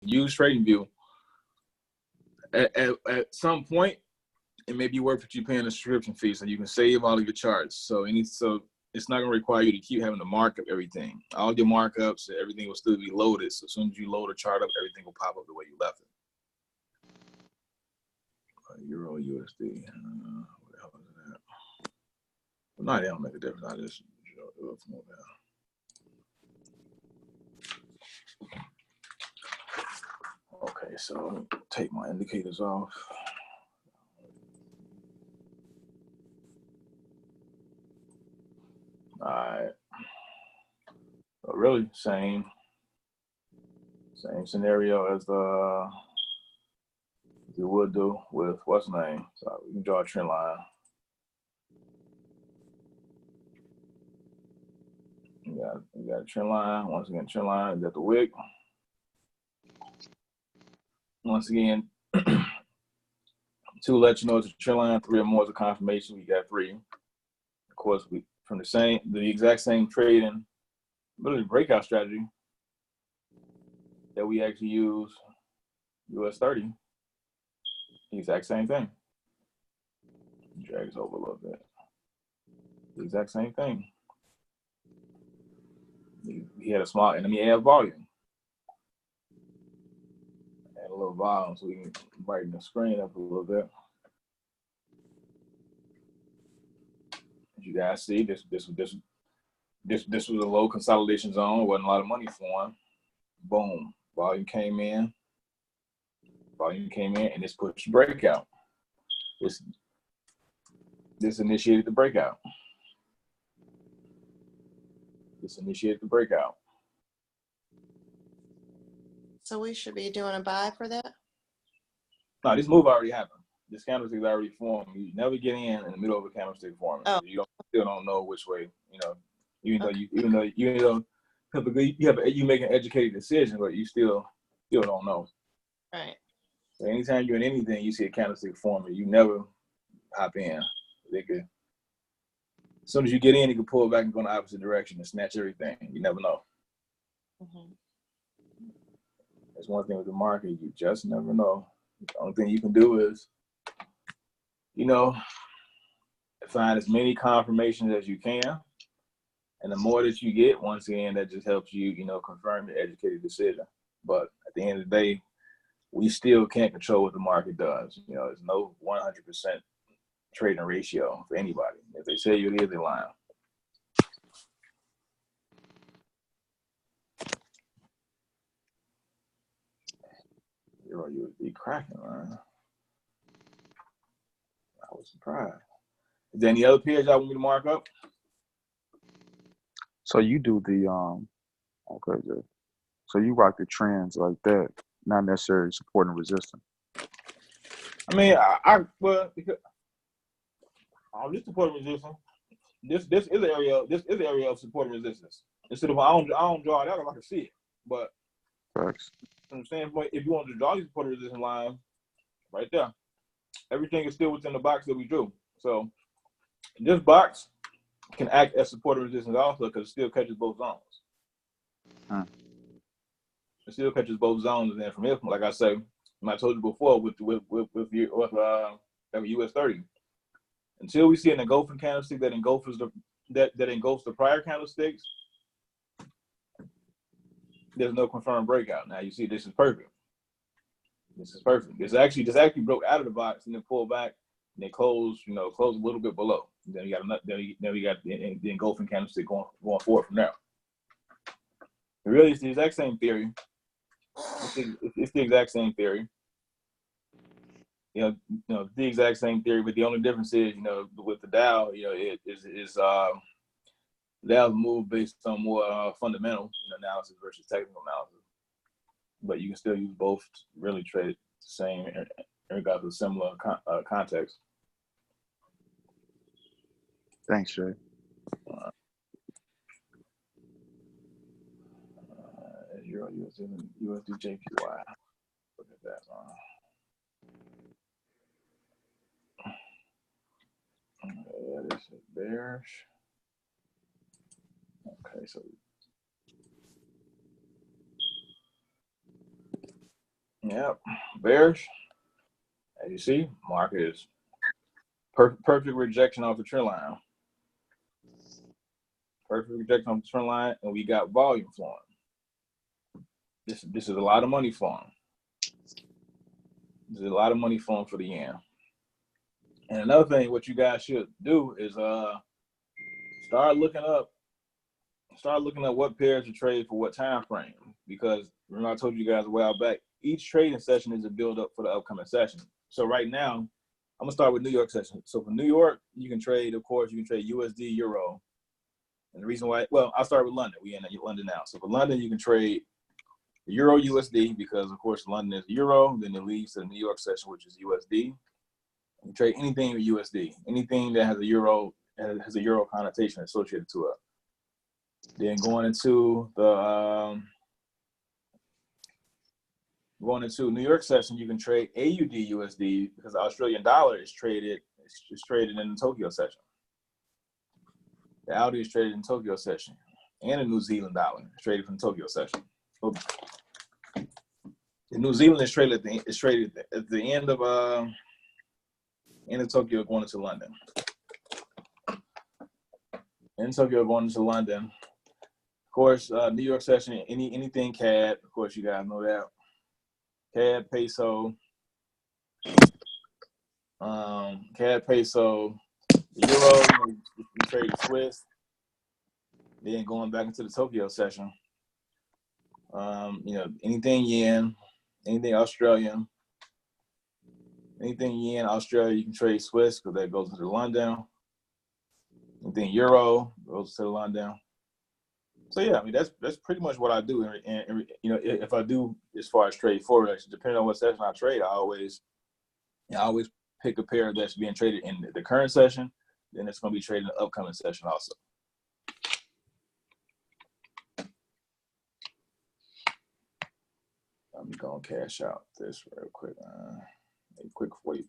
use TradingView. At some point, it may be worth it you paying a subscription fee so you can save all of your charts. So it's not going to require you to keep having to mark up everything. All your markups, everything will still be loaded. So as soon as you load a chart up, everything will pop up the way you left it. Euro USD. What the hell is that? Well, no, they don't make a difference. I just move down. Okay, so take my indicators off. All right. So really, same scenario as you would do with what's the name. So we can draw a trend line. You got a trend line. Once again, trend line. You got the wick. Once again, to let you know it's a trend line. 3 or more is a confirmation. We got 3. Of course, we from the exact same trading, literally breakout strategy that we actually use US 30. The exact same thing. Drag this over a little bit. The exact same thing. He had a small enemy add volume. Add a little volume so we can brighten the screen up a little bit. As you guys see, this was a low consolidation zone. There wasn't a lot of money flowing. Boom. Volume came in, and this pushed breakout. This initiated the breakout. So we should be doing a buy for that? No, this move already happened. This candlestick is already formed. You never get in the middle of a candlestick forming. Oh. You still don't know which way. Even though you make an educated decision, but you still don't know. Right. So anytime you're in anything, you see a candlestick forming, you never hop in. As soon as you get in, you can pull back and go in the opposite direction and snatch everything. You never know. Mm-hmm. That's one thing with the market. You just never know. The only thing you can do is, find as many confirmations as you can. And the more that you get, once again, that just helps you, confirm your educated decision. But at the end of the day, we still can't control what the market does. There's no 100% trading ratio for anybody. If they say you it is, they're lying. Euro USD cracking, man. I was surprised. Is there any other pairs y'all want me to mark up? So you do the okay, Jay. So you rock the trends like that, not necessarily support and resistance. I mean, because this support and resistance. This is an area of support and resistance. Instead of I don't draw it out, I can see it. But Facts. from the standpoint, if you want to draw these support and resistance lines, right there, everything is still within the box that we drew. So this box can act as support and resistance also because it still catches both zones. It still catches both zones, and then from here, like I said, I told you before with US 30, until we see an engulfing candlestick that engulfs the prior candlesticks, there's no confirmed breakout. Now you see this is perfect. This actually broke out of the box and then pulled back and they closed a little bit below. Then you got the engulfing candlestick going forward from there. Really, it's the exact same theory. It's the exact same theory. The exact same theory, but the only difference is, with the Dow, Dow's move based on more fundamental analysis versus technical analysis. But you can still use both to really trade the same in regards to a similar context. Thanks, Jay. Euro USD JPY. Look at that. This is bearish. Okay, so Yeah, bearish. As you see, market is perfect rejection off the trend line. Perfect rejection off the trend line, and we got volume flowing. This is a lot of money flowing. There's a lot of money flowing for the yen. And another thing, what you guys should do is start looking up what pairs to trade for what time frame. Because remember I told you guys a while back, each trading session is a build up for the upcoming session. So right now, I'm gonna start with New York session. So for New York, you can trade, of course, you can trade USD, Euro. And the reason why, well, I'll start with London. We in London now. So for London, you can trade Euro USD because of course London is Euro, then it leads to the New York session, which is USD. You trade anything with USD, anything that has a Euro connotation associated to it. Then going into New York session, you can trade AUD USD because the Australian dollar is traded in the Tokyo session. The Audi is traded in Tokyo session, and the New Zealand dollar is traded from Tokyo session. Oops. The New Zealand is traded at the end of Tokyo going into London. In Tokyo going into London. Of course, New York session, anything CAD, of course you guys know that. CAD peso, the Euro, we trade Swiss. Then going back into the Tokyo session. Anything yen, anything Australian, you can trade Swiss because that goes into London. Anything Euro goes to London. So yeah, I mean that's pretty much what I do. And if I do as far as trade forex, depending on what session I trade, I always pick a pair that's being traded in the current session. Then it's going to be traded in the upcoming session also. Let me go and cash out this real quick. A quick $40.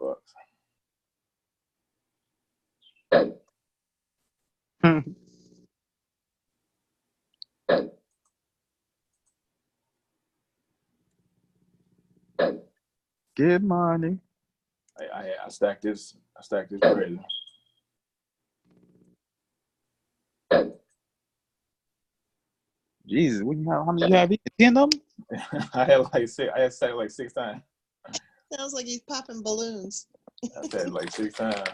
Good morning. I stacked this. Crazy. Jesus, how many you have? 10 of them? I had stacked like 6 times. Sounds like he's popping balloons. I said like 6 times.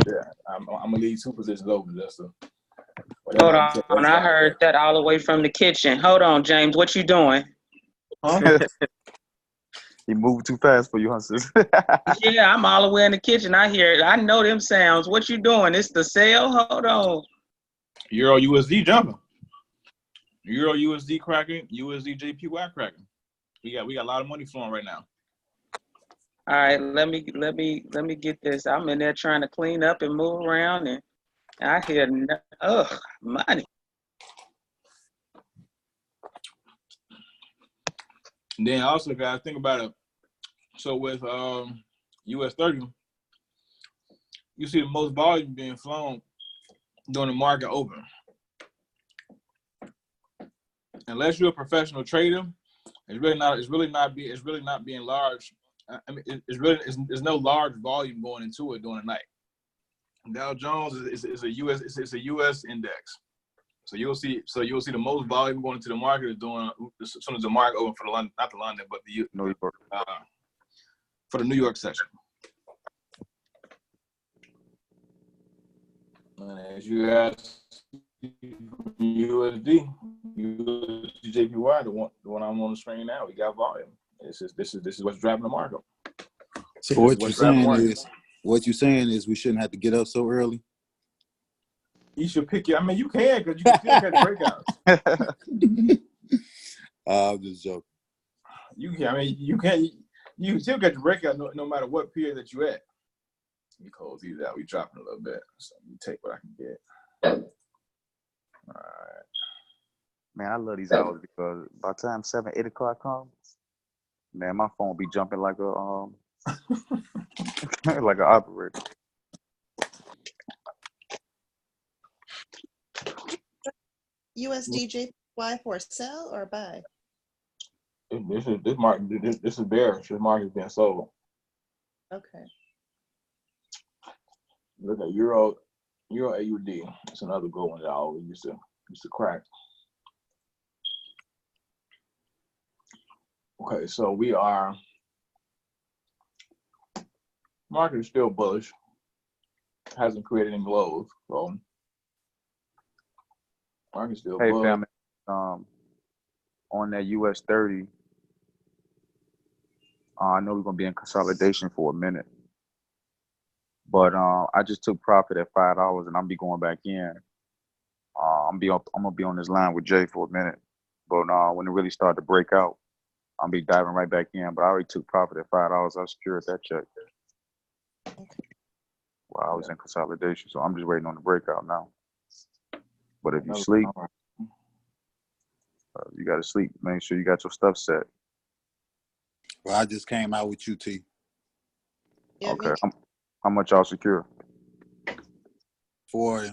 Yeah, I'm gonna leave 2 positions open just to. Hold on, I heard that all the way from the kitchen. Hold on, James, what you doing? Huh? He moved too fast for you, huh, sis? Yeah, I'm all the way in the kitchen. I hear it. I know them sounds. What you doing? It's the sale? Hold on. Euro USD jumping. Euro USD cracking. USD JPY cracking. We got a lot of money flowing right now. All right, let me get this. I'm in there trying to clean up and move around, and I hear money. And then also, guys, think about it. So with US 30, you see the most volume being flown during the market open. Unless you're a professional trader, it's really not being large. I mean, there's no large volume going into it during the night. Dow Jones is a US index. So you'll see the most volume going into the market is doing as soon as the market open for New York. For the New York session. And as you guys USD JPY, the one I'm on the screen now, we got volume. This is what's driving the market. So what you're saying is we shouldn't have to get up so early. You should pick your. I mean, you can because you can still catch breakouts. I'm just joking. You can. I mean, you can. You can still get the breakout no matter what period that you're at. Let me close these out. We dropping a little bit, so let me take what I can get. All right. Man, I love these hours because by the time 7, 8 o'clock comes, man, my phone be jumping like a like an operator. USD JPY for sell or buy? This is bearish. This market's being sold. Okay. Look at Euro AUD. It's another good one that I always used to crack. Okay, so we are. Market is still bullish. Hasn't created any lows, so market's still Hey, bullish. family, on that US 30, I know we're gonna be in consolidation for a minute, but I just took profit at $5, and I'm be going back in. I'm gonna be on this line with Jay for a minute, but when it really start to break out, I'll be diving right back in. But I already took profit at $5. I secured that check while I was in consolidation, so I'm just waiting on the breakout now. But if you sleep, you gotta sleep. Make sure you got your stuff set. Well, I just came out with you, T. Yeah, Okay. How much y'all secure? For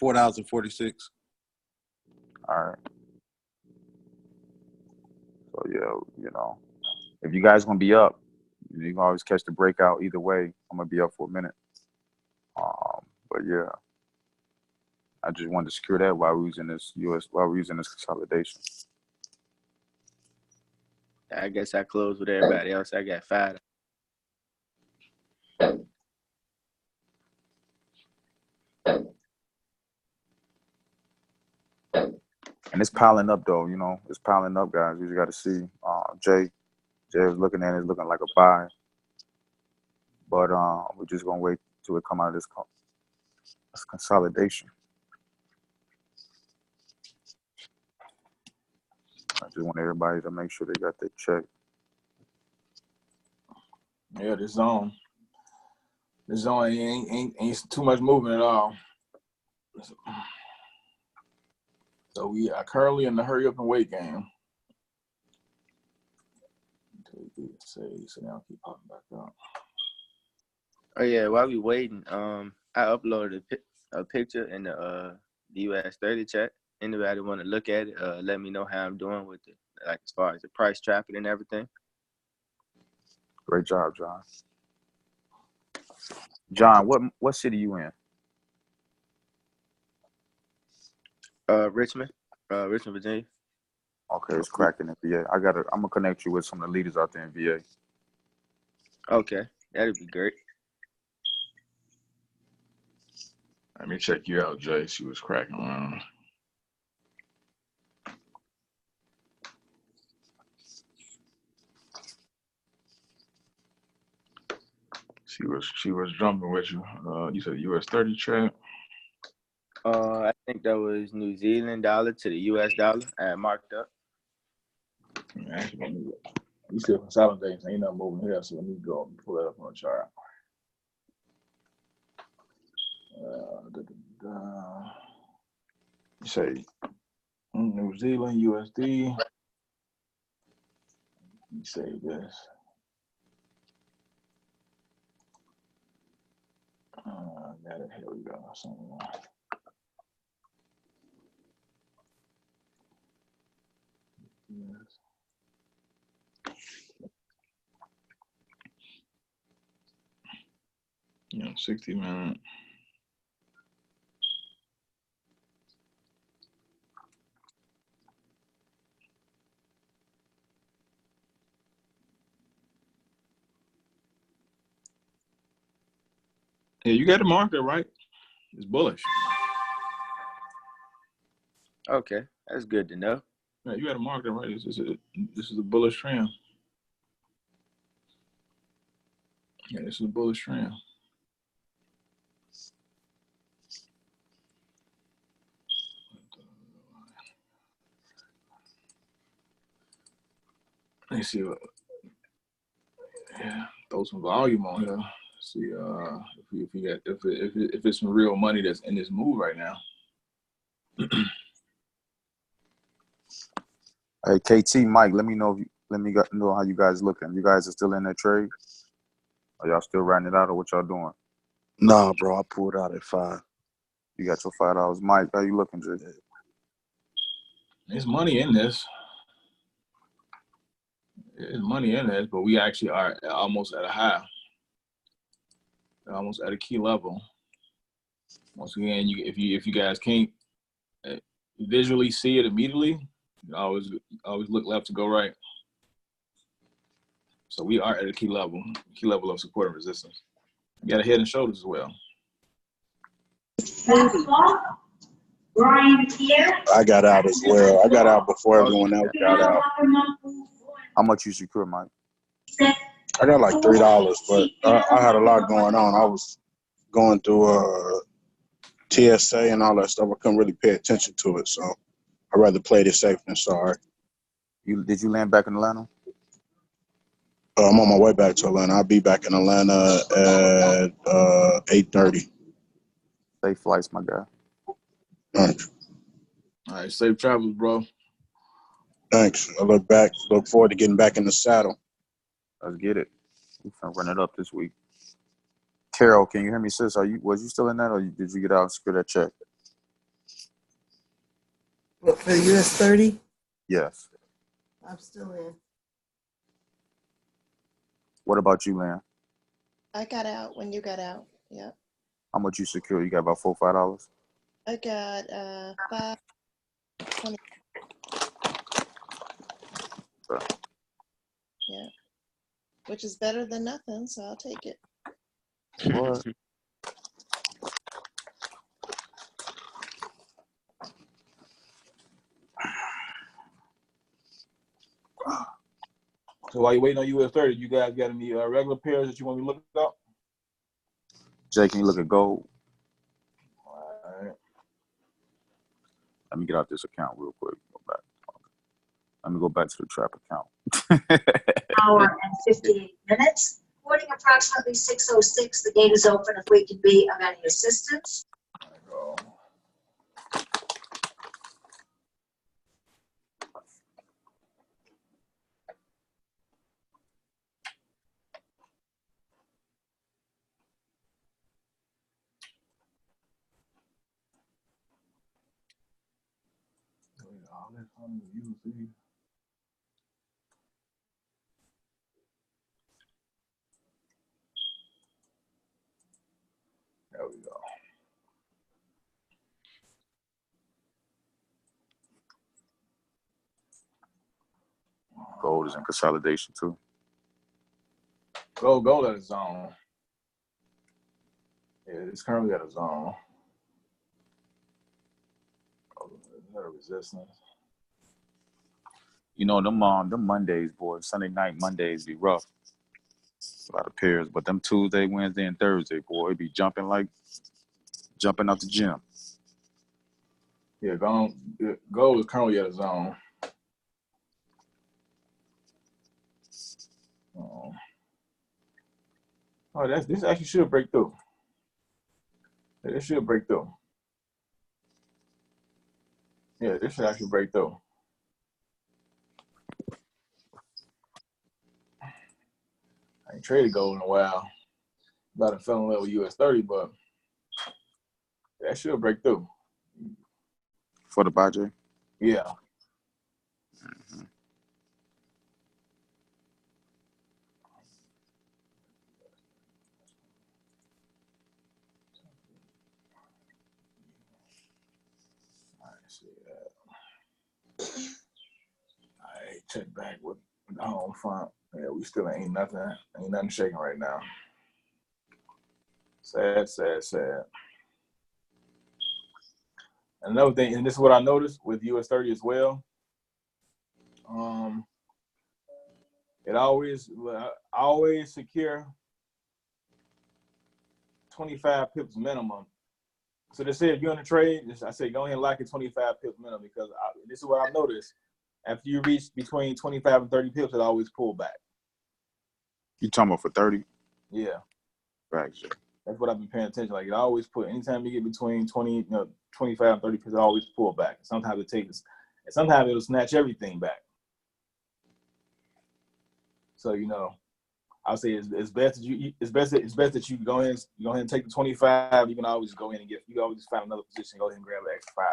$4.46. All right. So yeah, if you guys gonna be up, you can always catch the breakout either way. I'm gonna be up for a minute. But yeah, I just wanted to secure that while we're using this consolidation. I guess I closed with everybody else. I got 5. And it's piling up though, it's piling up, guys. You just got to see. Jay was looking at it, looking like a buy, but we're just gonna wait till it come out of this consolidation. I just want everybody to make sure they got their check. Yeah, this zone ain't too much movement at all. So we are currently in the hurry up and wait game. So now keep popping back up. Oh yeah, while we waiting, I uploaded a picture in the US 30 chat. Anybody want to look at it? Let me know how I'm doing with it, like as far as the price tracking and everything. Great job, John. John, what city you in? Richmond, Virginia. Okay, it's cracking in VA. I'm gonna connect you with some of the leaders out there in VA. Okay, that'd be great. Let me check you out, Jay. See what's cracking around. She was jumping with you. You said US 30 chat. I think that was New Zealand dollar to the US dollar. I had marked up. Actually, we still consolidating. Ain't nothing moving here, so let me go and pull that up on the chart. You say New Zealand USD. Let me save this. Got it. Here we go. Yes. Yeah, 60 minutes. Yeah, you got the market right. It's bullish. Okay, that's good to know. Yeah, you got the market right. This is a bullish trend. Yeah, this is a bullish trend. Let me see what. Yeah, throw some volume on here. See if it's some real money that's in this move right now. Hey, KT, Mike, let me know how you guys looking. You guys are still in that trade? Are y'all still riding it out, or what y'all doing? Nah, bro, I pulled out at 5. You got your $5. Mike, how you looking, Jay? There's money in this. There's money in this, but we actually are almost at a high, almost at a key level. Once again, if you guys can't visually see it immediately, you always look left to go right. So we are at a key level of support and resistance. We got a head and shoulders as well. I got out as well. I got out before everyone else got out. How much you secure, Mike? I got like $3, but I had a lot going on. I was going through TSA and all that stuff. I couldn't really pay attention to it, so I'd rather play this safe than sorry. Did you land back in Atlanta? I'm on my way back to Atlanta. I'll be back in Atlanta at 8:30. Safe flights, my guy. Thanks. All right, safe travels, bro. Thanks. I look forward to getting back in the saddle. Let's get it. We're gonna run it up this week. Carol, can you hear me, sis? Was you still in that, or did you get out and secure that check? What, for the US 30? Yes. I'm still in. What about you, Lynn? I got out when you got out. Yep. How much you secure? You got about $4 or $5? I got $5.20. Okay. Yeah. Which is better than nothing, so I'll take it. What? So while you're waiting on US 30, you guys got any regular pairs that you want me to look up? Jay, can you look at gold? All right. Let me get out this account real quick. Go back. Let me go back to the trap account. Hour and 58 minutes. Morning approximately 6:06. The gate is open if we can be of any assistance. There we go. There we go. Gold is in consolidation too. Gold at a zone. Yeah, it's currently at a zone. Another resistance. You know, them Mondays, boy, Sunday night Mondays be rough. A lot of pairs, but them Tuesday, Wednesday, and Thursday, boy, it be jumping out the gym. Yeah, gold is currently at a zone. Oh, this actually should break through. Yeah, this should break through. Yeah, this should actually break through. I ain't traded gold in a while. About to fell in love with US 30, but that should break through. For the buy, Jay? Yeah. Mm-hmm. See that. All right, check back with the home front. Yeah, we still ain't nothing shaking right now. Sad. Another thing, and this is what I noticed with US 30 as well. I always secure 25 pips minimum. So they say if you're in a trade, I say go ahead and lock it 25 pips minimum because this is what I've noticed. After you reach between 25 and 30 pips, it always pull back. You talking about for 30? Yeah. Right, Jay. That's what I've been paying attention. Like it always anytime you get between 25 and 30 pips, it always pull back. Sometimes and sometimes it'll snatch everything back. So I'll say it's best that you go ahead and take the 25. You can always go in and you can always find another position, go ahead and grab an extra 5.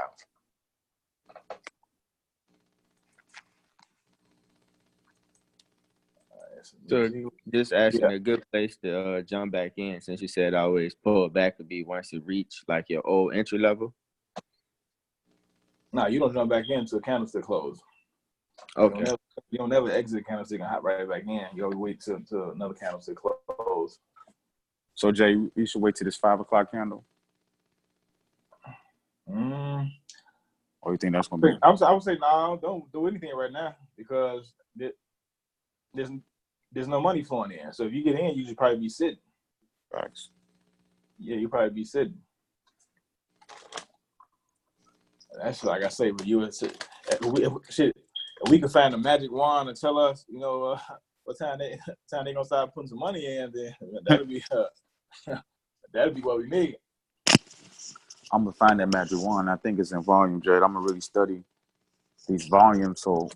So just asking Yeah. a good place to jump back in, since you said always pull back would be once you reach like your old entry level. No, you don't jump back in until candlestick close. Okay. You don't never exit a candlestick and hop right back in. You always wait till another candlestick close. So Jay, you should wait till this 5 o'clock candle. Or you think that's gonna be? I would say no, don't do anything right now because there's no money flowing in. So if you get in, you should probably be sitting. Facts. Yeah, you probably be sitting. That's like I say, but if we could find a magic wand and tell us, what time they gonna start putting some money in, then that'll be what we need. I'm gonna find that magic wand. I think it's in volume, Jade. I'm gonna really study these volumes so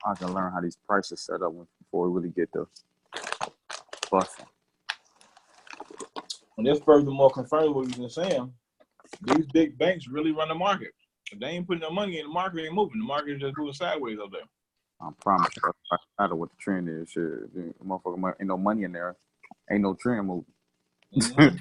I can learn how these prices set up before we really get the busting. And this furthermore confirms what we've been saying. These big banks really run the market. If they ain't putting no money in, the market ain't moving. The market is just moving sideways up there. I promise you. I matter what the trend is. Shit, motherfucker, ain't no money in there. Ain't no trend moving. Mm-hmm.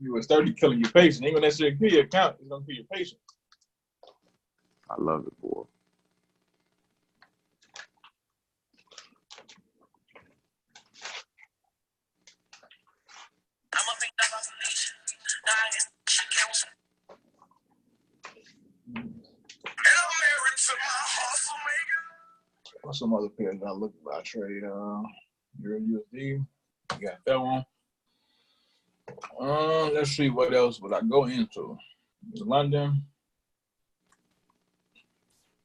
You was 30 killing your patient. Ain't gonna necessarily kill your account. It's gonna kill your patient. I love it, boy. What's some other pairs I look at? I trade Euro USD. You got that one. Let's see what else would I go into. London,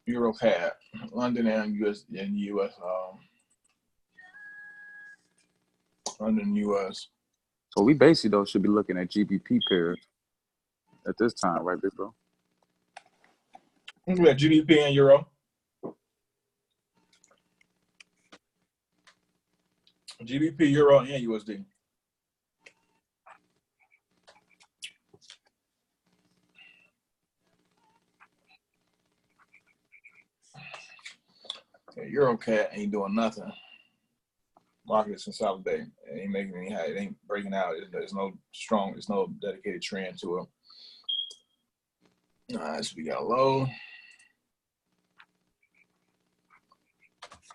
Euro CAD, London and US. London, US. So we basically though should be looking at GBP pairs at this time, right, big bro? We got GBP and Euro. GBP, Euro, and USD. Okay, EuroCAD ain't doing nothing. Market is consolidating. It ain't making any high. It ain't breaking out. There's no dedicated trend to it. All right, so we got low.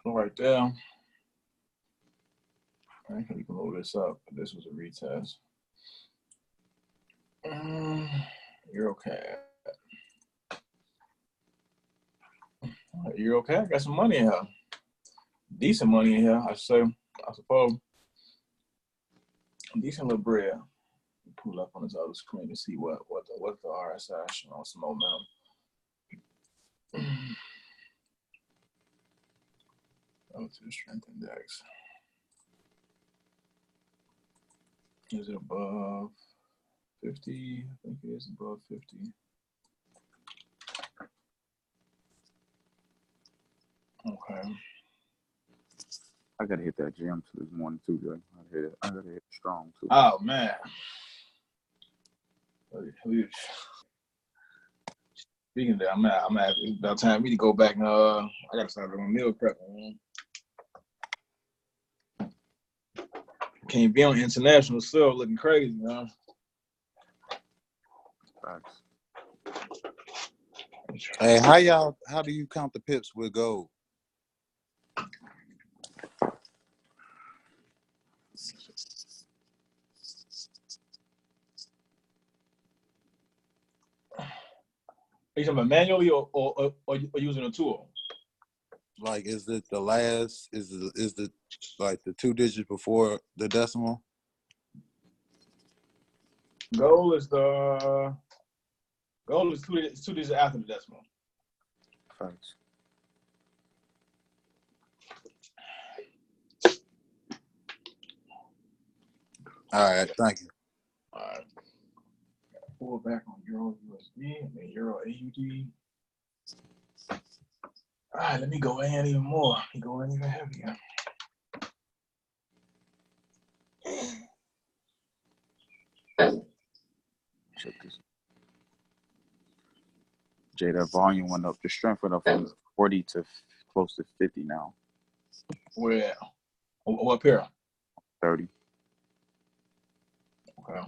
Right there. All right, we can move this up. This was a retest. EuroCAD. EuroCAD got some money in here. Decent money in here, I suppose. Decent little bread. Pull up on this other screen to see what the RSI showing some momentum. Relative strength index. Is it above 50? I think it is above 50. Okay. I gotta hit that gym this morning too, Jay. I gotta hit it strong too. Oh man. Speaking of that, I'm at it's about time for me to go back and I gotta start doing meal prep, man. Can't be on international still looking crazy, man. Facts. Hey, how do you count the pips with gold? Are you talking about manually or using a tool? Like, is it the last? Is the like the 2 digits before the decimal? Goal is two digits after the decimal. Thanks. All right, thank you. All right. Pull back on Euro USD and then Euro AUD. All right, let me go in even more. Go in even heavier. Check this. Jay, that volume went up. The strength went up from 40 to close to 50 now. Where? What pair? 30. Okay.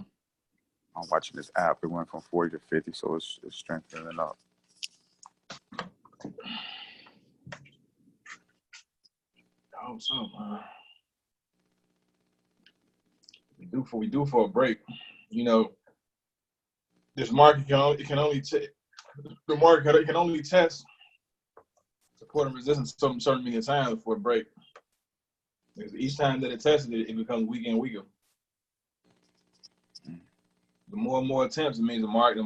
I'm watching this app. It went from 40 to 50, so it's strengthening up. Oh, so we do for a break. You know, this market can only test support and resistance some certain many times before a break. Because each time that it tests it becomes weaker and weaker. The more and more attempts, it means the market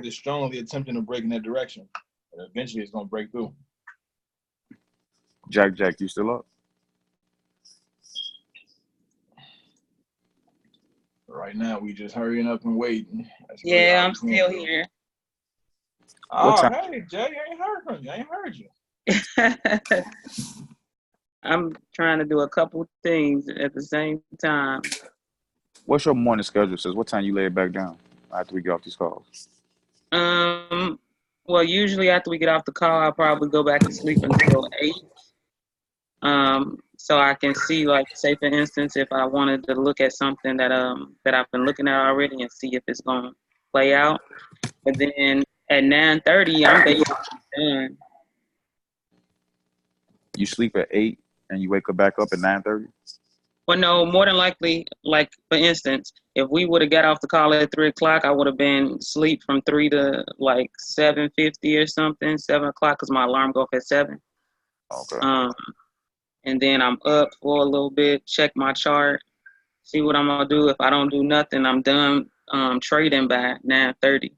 is strongly attempting to break in that direction. And eventually it's gonna break through. Jack, you still up? Right now we just hurrying up and waiting. Yeah, I'm still here. Oh, time? hey, Jay, I ain't heard from you. I ain't heard you. I'm trying to do a couple things at the same time. What's your morning schedule? Says what time you lay it back down after we get off these calls? Well, usually after we get off the call, I'll probably go back to sleep until 8. So I can see, like, say for instance, if I wanted to look at something that I've been looking at already and see if it's gonna play out. But then at 9:30, I'm basically done. You sleep at 8 and you wake up back up at 9:30? Well, no, more than likely, like for instance, if we would have got off the call at 3 o'clock, I would have been asleep from 3 to like 7:50 or something, 7 o'clock, because my alarm goes at 7. Okay. And then I'm up for a little bit, check my chart, see what I'm gonna do. If I don't do nothing, I'm done trading by 9:30.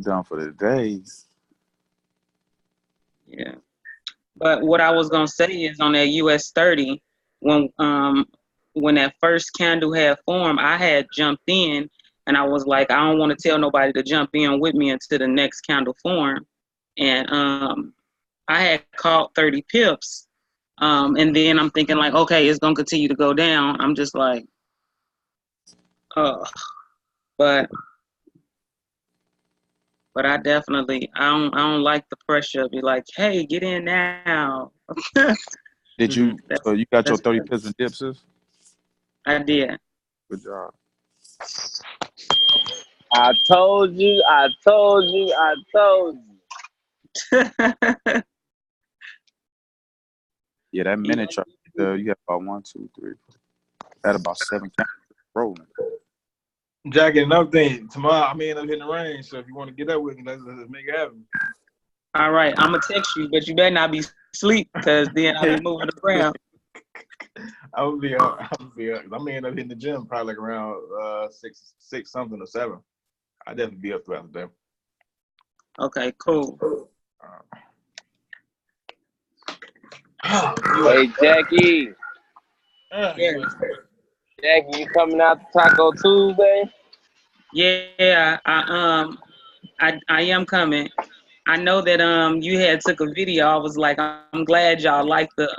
Done for the day. Yeah. But what I was gonna say is on that US 30, when that first candle had formed, I had jumped in and I was like, I don't want to tell nobody to jump in with me until the next candle form. And I had caught 30 pips. And then I'm thinking like, okay, it's gonna continue to go down. I'm just like, but I definitely I don't like the pressure of be like, hey, get in now. Did you? So you got your 30 good. pips and dips? I did. Good job. I told you. Yeah, that minute chart, you have about 1, 2, 3. At about 7 candles rolling. Jack, another thing, tomorrow I may end up hitting the range, so if you want to get up with me, let's make it happen. All right, I'm gonna text you, but you better not be asleep, because then I'll be moving around. I'll be up. I may end up hitting the gym probably like around 6 something or 7. I'll definitely be up throughout the day. Okay, cool. Hey, Jackie. Yeah. Jackie, you coming out to Taco Tuesday? Yeah, I am coming. I know that you had took a video. I was like, I'm glad that y'all like the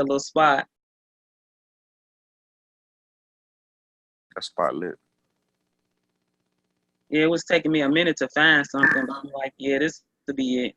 little spot. That spot lit. Yeah, it was taking me a minute to find something, but I'm like, yeah, this to be it.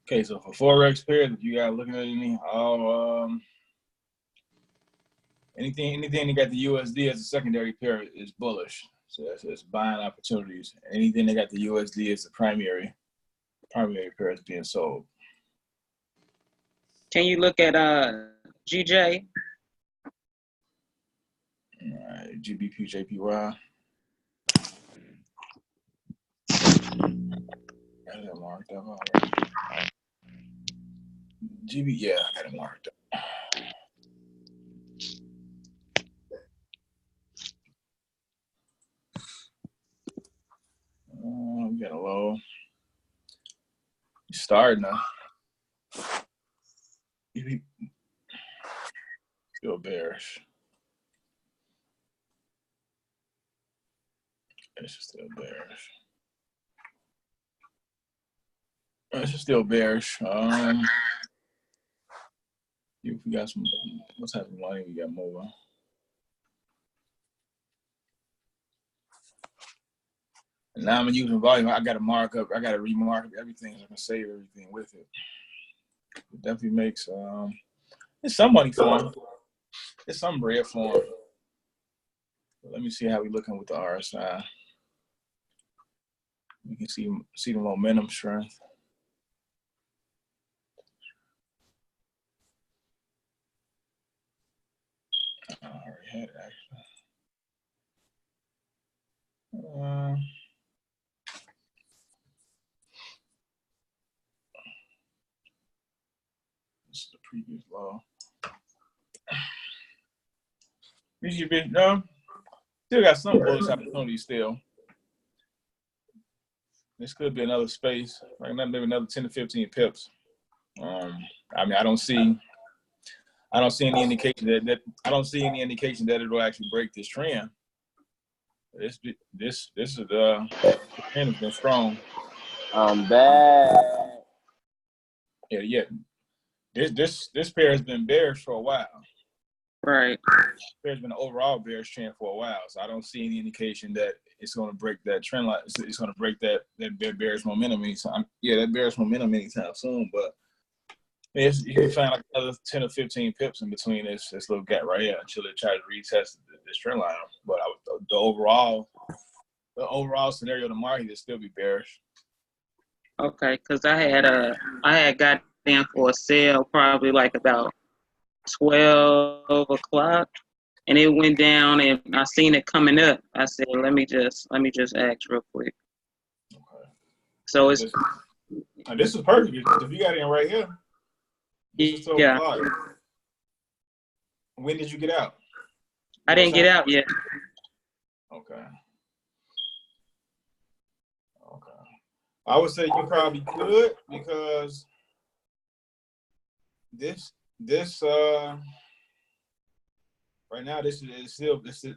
Okay, so for Forex pairs, if you guys looking at anything that got the USD as a secondary pair is bullish. So it's buying opportunities. Anything that got the USD as the primary pair is being sold. Can you look at GJ? All right, GBP, JPY. I got it marked up already. GB, yeah, I got it marked up. We got a low. Starting now. Still bearish. It's still bearish. It's still bearish. If we got some, what type of money we got moving? And now I'm using volume. I got to mark up. I got to remark everything. So I can save everything with it. It definitely makes it's some money for him. It's some bread for him. Let me see how we looking with the RSI. We can see the momentum strength. I already had it actually. This is the previous low. No, still got some bullish opportunities still. This could be another space, like maybe another 10 to 15 pips. I mean, I don't see any indication that it'll actually break this trend. This is the trend has been strong. I'm back. Yeah. This pair has been bearish for a while. Right. There's been an overall bearish trend for a while, so I don't see any indication that it's going to break that trend line. It's going to break that bearish momentum anytime. Yeah, that bearish momentum anytime soon. But you can find like another 10 or 15 pips in between this little gap right here until it tries to retest this trend line. But the overall scenario of the market is still be bearish. Okay, because I had got in for a sale probably like about 12 o'clock, and it went down, and I seen it coming up. I said, let me just ask real quick. Okay. So it's this is perfect. If you got in right here, this is 12 o'clock. When did you get out? I didn't get out yet. Okay. I would say you probably could, because this right now this is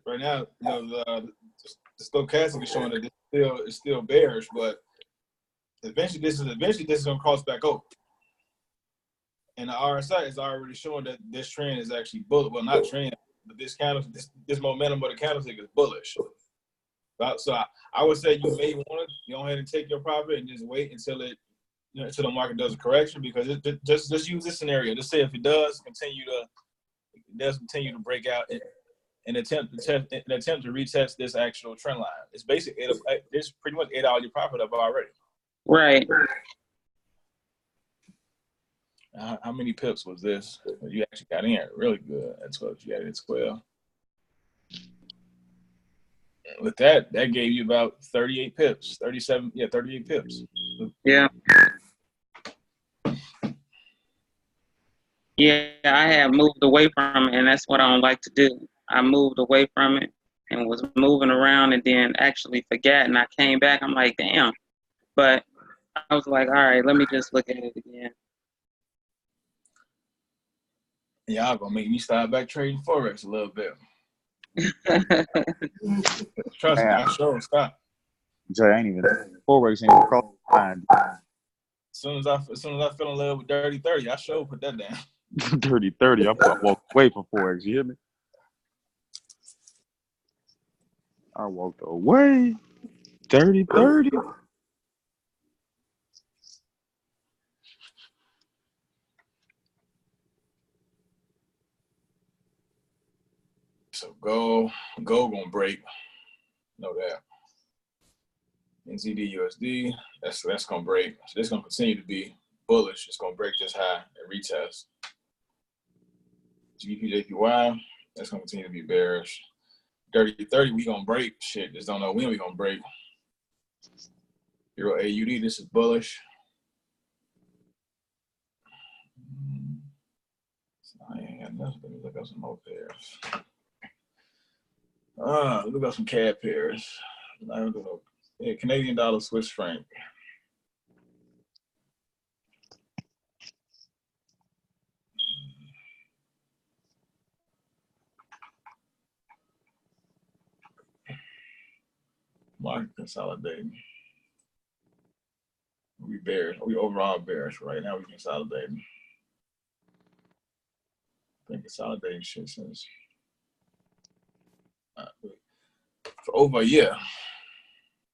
right now, you know, the stochastic is showing that it's still bearish, but eventually this is gonna cross back over. And the RSI is already showing that this trend is actually bullish. Well, not trend, but this momentum of the candlestick is bullish. So I would say you may want to go ahead and take your profit and just wait until until the market does a correction, because just use this scenario. Just say if it does continue to break out and attempt to retest this actual trend line. It's basically it's pretty much ate all your profit up already. Right. How many pips was this? You actually got in really good at 12. You got it at 12. With that gave you about 38 pips, 37, 38 pips. Yeah. Yeah, I had moved away from it, and that's what I don't like to do. I moved away from it and was moving around, and then actually forgot, and I came back. I'm like, damn. But I was like, all right, let me just look at it again. Y'all gonna make me start back trading Forex a little bit. Trust me, I sure stop. Jay, I ain't even Forex ain't even cross the line. As soon as I fell in love with Dirty 30, I sure put that down. Dirty 30. I walked away from Forex. You hear me? I walked away. Dirty 30. Gold gonna break. Know that. NZD USD, that's gonna break. So it's gonna continue to be bullish. It's gonna break this high and retest. GBP JPY, that's gonna continue to be bearish. 30 we gonna break. Shit, just don't know when we gonna break. Euro AUD, this is bullish. I ain't got nothing. Let me look up some more pairs. Look up some CAD pairs. I don't know. Yeah, Canadian dollar, Swiss franc. Market consolidating. We bearish. We overall bearish right now. We consolidating. Been consolidating shit since for over a year.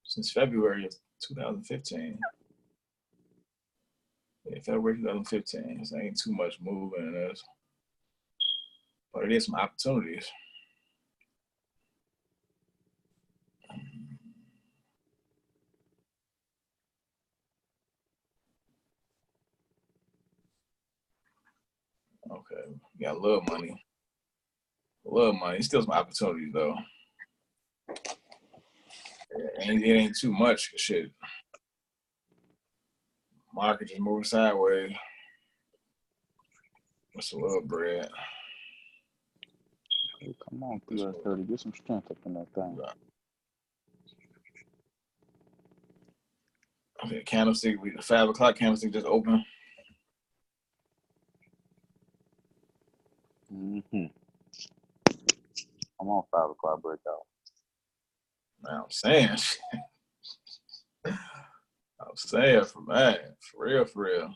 Since February of 2015. Yeah, February 2015. This ain't too much moving in this. But it is some opportunities. Okay, we got a little money. A little money. Still some opportunities though. It ain't too much shit. Market just moving sideways. What's a little bread? Hey, come on, US30, get some strength up in that thing. Okay, candlestick. The 5 o'clock candlestick just open. Mm-hmm. I'm on 5 o'clock breakout. Now I'm saying, for real.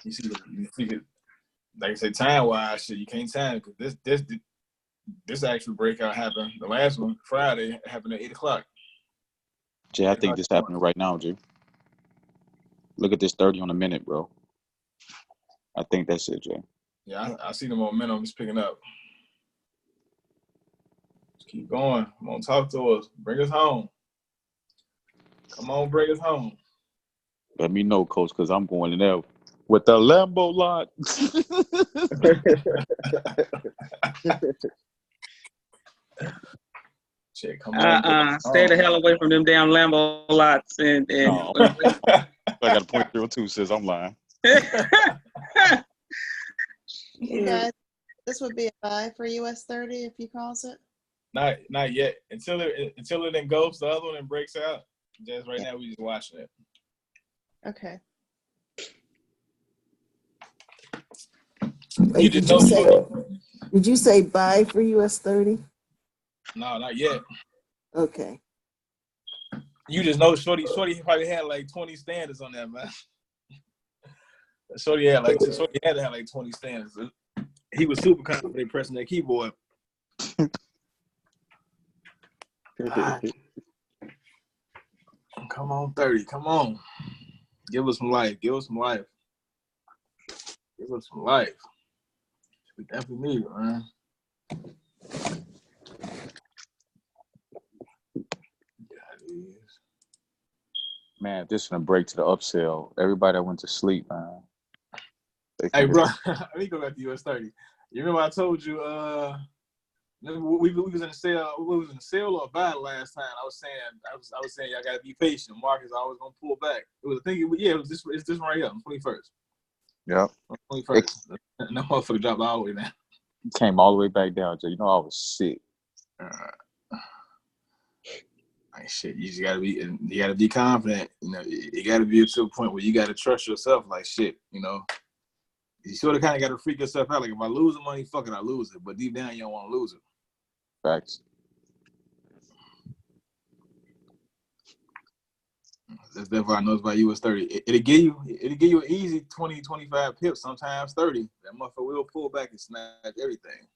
You see, like I say, time wise, shit, you can't time because this actual breakout happened. The last one, Friday, happened at 8 o'clock. Jay, I think this happening right now, Jay. Look at this 30 on a minute, bro. I think that's it, Jay. Yeah, I see the momentum is picking up. Just keep going. Come on, talk to us. Bring us home. Come on, bring us home. Let me know, Coach, because I'm going in there with the Lambo lot. Shit, come on. Stay the hell away from them damn Lambo lots and No. I got a .02, says I'm lying. You guys, this would be a buy for US 30 if he calls it. Not yet. Until it then goes the other one and breaks out. Just right now we just watching it. Okay. You just know. Did you say buy for US 30? No, not yet. Okay. You just know Shorty probably had like 20 standards on that, man. Shorty had to have like 20 standards. He was super confident pressing that keyboard. Come on, 30. Come on. Give us some life. Give us some life. Give us some life. We definitely need it, man. Man, this is a break to the upsell. Everybody that went to sleep, man. Hey, bro, let me go back to US 30. You remember I told you, we was in the sale. We was in the sale or buy last time. I was saying y'all gotta be patient. Market's always gonna pull back. It was it's this one right here, 21st. Yep. 21st. No motherfucker dropped all the way down. Came all the way back down, Jay. You know I was sick. Like shit, you just gotta be confident. You know, you gotta be to a point where you gotta trust yourself. Like shit, you know. You sort of kind of got to freak yourself out. Like, if I lose the money, fuck it, I lose it. But deep down, you don't want to lose it. Facts. That's definitely what I know about US 30. It'll give you an easy 20, 25 pips, sometimes 30. That motherfucker will pull back and snatch everything.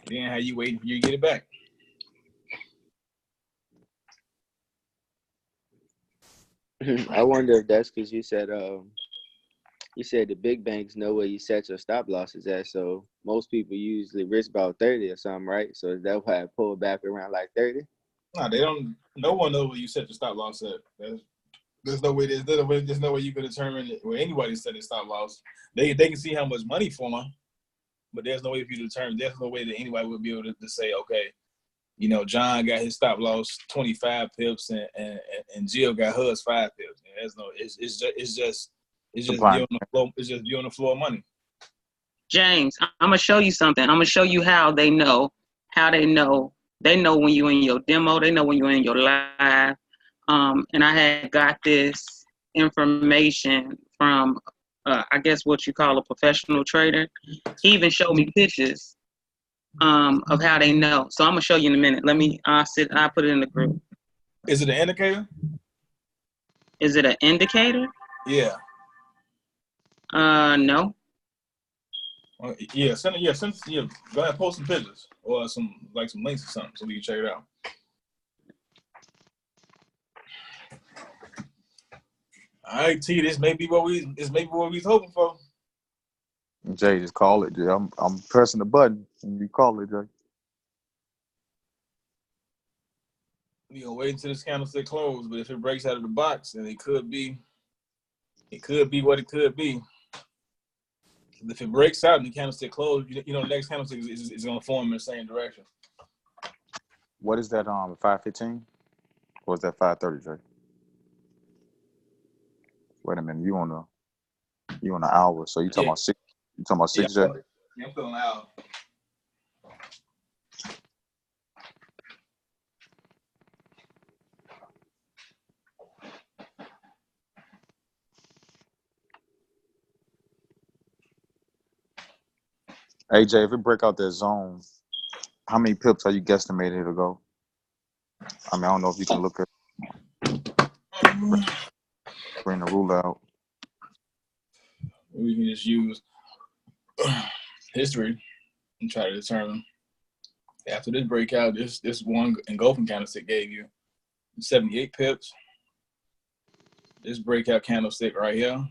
Then how you waiting for you to get it back? I wonder if that's because you said You said the big banks know where you set your stop losses at, so most people usually risk about 30 or something, right? So is that why I pulled back around like 30? No, they don't. No one knows where you set your stop loss at. There's no way. There's no way you can determine where anybody set their stop loss. They can see how much money for them, but there's no way for you to determine. There's no way that anybody would be able to say, okay, you know, John got his stop loss 25 pips and Jill got hers 5 pips. And there's no. It's just Supply. viewing the flow. It's just viewing the flow of money. James, I'm gonna show you something. I'm gonna show you how they know. They know when you're in your demo. They know when you're in your live. And I had got this information from, I guess what you call a professional trader. He even showed me pictures of how they know. So I'm gonna show you in a minute. I'll put it in the group. Is it an indicator? Is it an indicator? Yeah. No. Yeah. Go ahead, post some pictures or some links or something so we can check it out. All right, T. This may be what we was hoping for. Jay, just call it, Jay. I'm pressing the button and you call it, Jay. We gonna wait until this candlestick close, but if it breaks out of the box, then it could be what it could be. If it breaks out and the candlestick close, you know, the next candlestick is gonna form in the same direction. What is that? 5:15, or is that 5:30, Jay? Wait a minute. You on the hour? So you talking about 6? You talking about 6, Jay? Yeah, I'm feeling out. Hey, Jay, if it break out that zone, how many pips are you guesstimating it'll go? I mean, I don't know if you can look at bring the ruler out. We can just use history and try to determine. After this breakout, this one engulfing candlestick gave you 78 pips. This breakout candlestick right here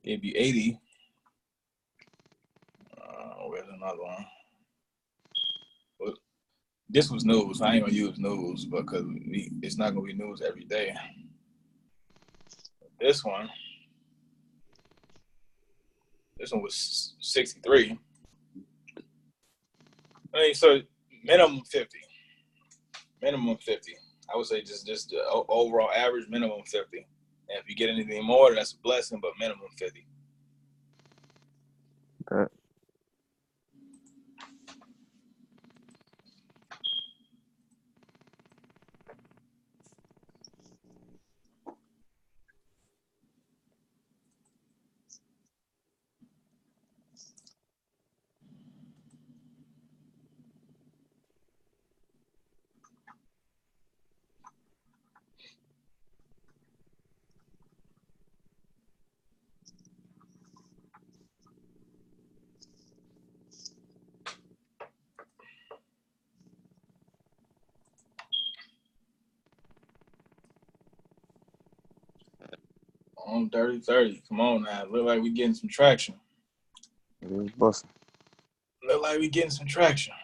gave you 80. Where's another one? But this was news. I ain't gonna use news because it's not gonna be news every day. This one was 63. I mean, so minimum 50. Minimum 50. I would say just the overall average minimum 50. And if you get anything more, that's a blessing, but minimum 50. Okay. On 30-30. Come on now. Look like we getting some traction. It is busting. Look like we getting some traction.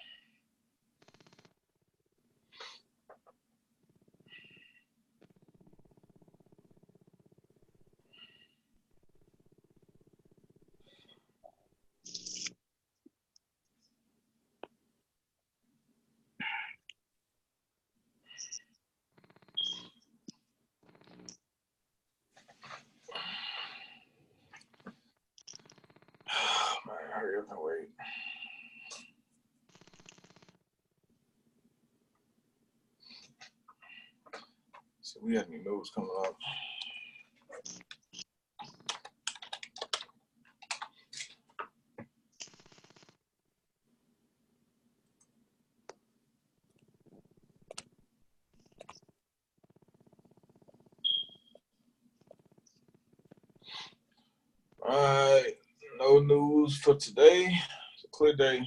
Man, hurry up and wait. So we got any news coming up. All right, no news for today. It's a clear day.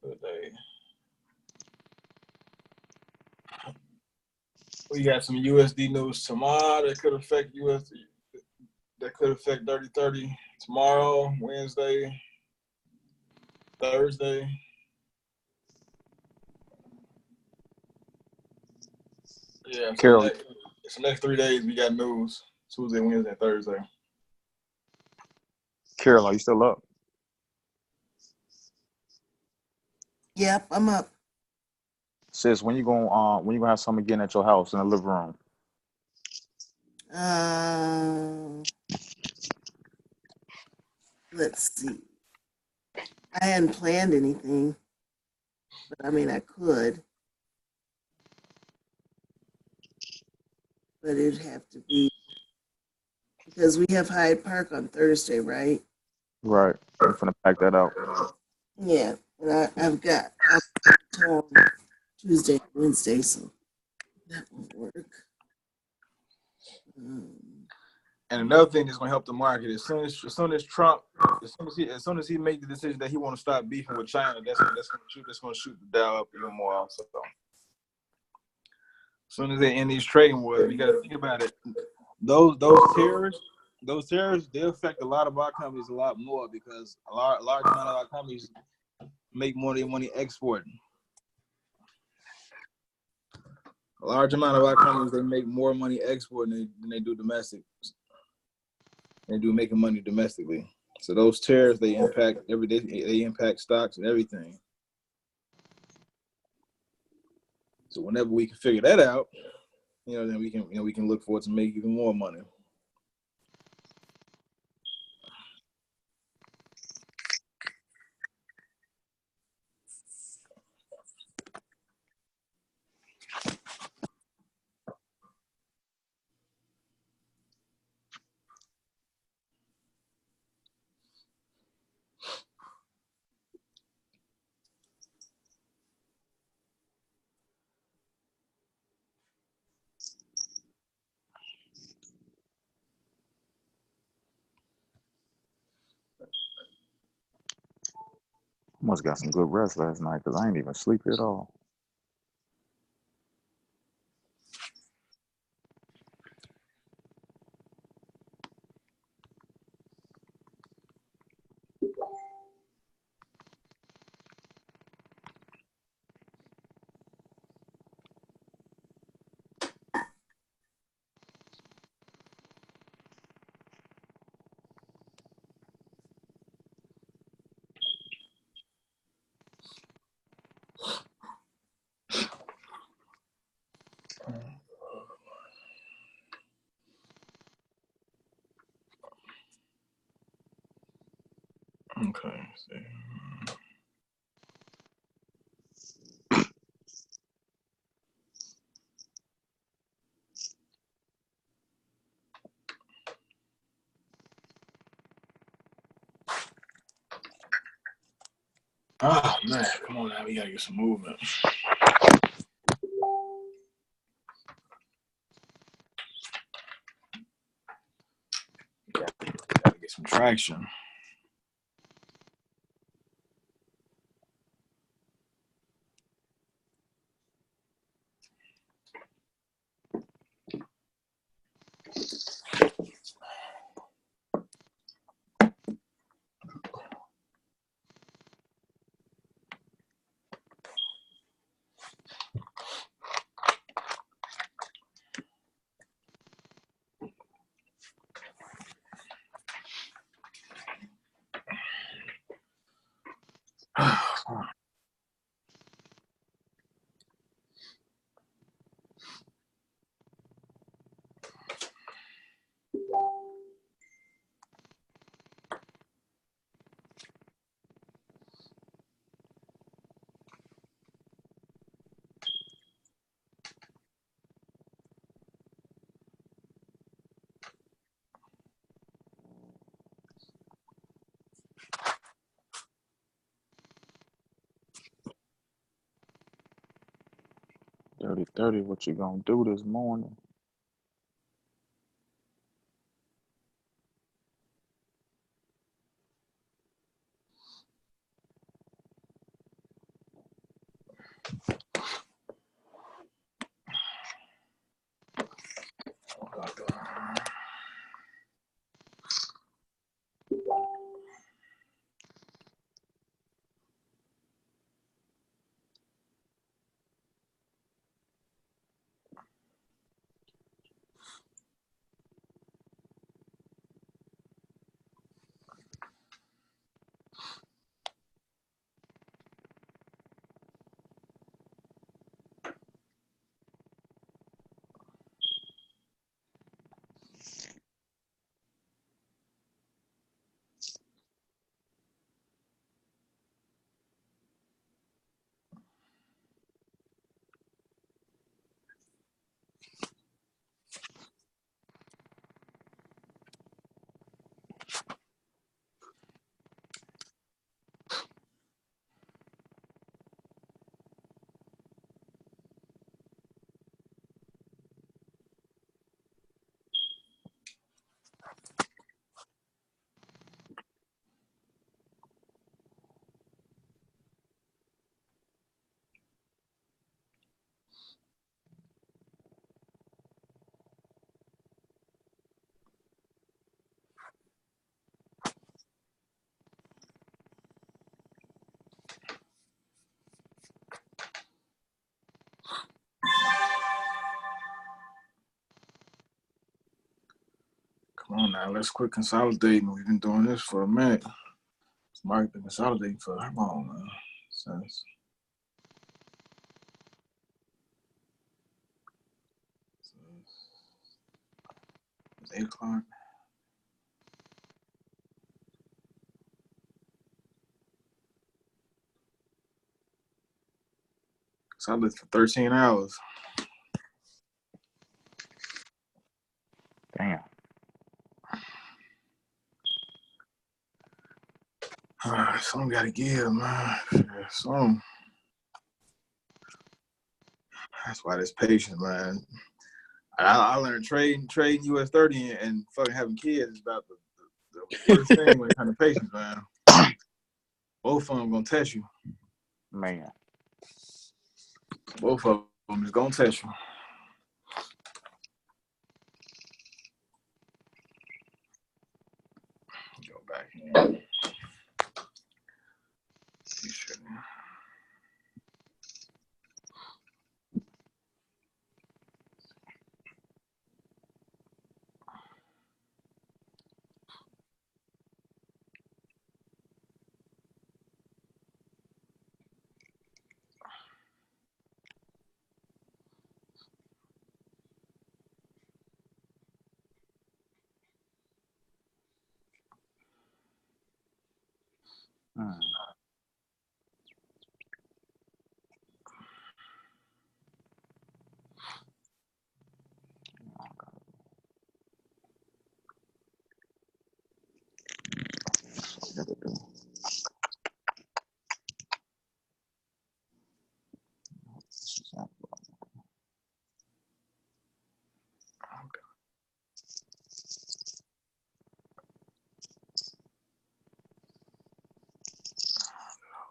Clear day. We got some USD news tomorrow that could affect USD. That could affect 30-30 tomorrow, Wednesday, Thursday. Yeah, so Carol, the next 3 days we got news. Tuesday, Wednesday, and Thursday. Carol, are you still up? Yep, I'm up. Sis, when you gonna have some again at your house in the living room? Let's see. I hadn't planned anything, but I mean, I could. But it'd have to be, because we have Hyde Park on Thursday, right? Right. I'm gonna pack that out. Yeah, and I'm on Tuesday and Wednesday, so that won't work. And another thing that's gonna help the market as soon as Trump, as soon as he make the decision that he want to stop beefing with China, that's gonna shoot the Dow up even more. Also, as soon as they end these trading wars, we got to think about it. Those tariffs, they affect a lot of our companies a lot more because a large amount of our companies make more than money exporting. A large amount of our companies, they make more money exporting than they do domestic. They do making money domestically. So those tariffs, they impact every day. They impact stocks and everything. So whenever we can figure that out, then we can look forward to make even more money. Must got some good rest last night because I ain't even sleep at all. Okay. Oh man, come on now, we gotta get some movement. Gotta get some traction. Dirty 30, what you gonna do this morning? now. Let's quit consolidating. We've been doing this for a minute. This market been consolidating for how long, man? Since it's 8 o'clock. Consolidated for 13 hours. Damn. Some gotta give, man. Yeah, some. That's why there's patience, man. I learned trading US 30 and fucking having kids is about the worst thing when it comes to patience, man. Both of them gonna test you. Man. Both of them is gonna test you. Go back in.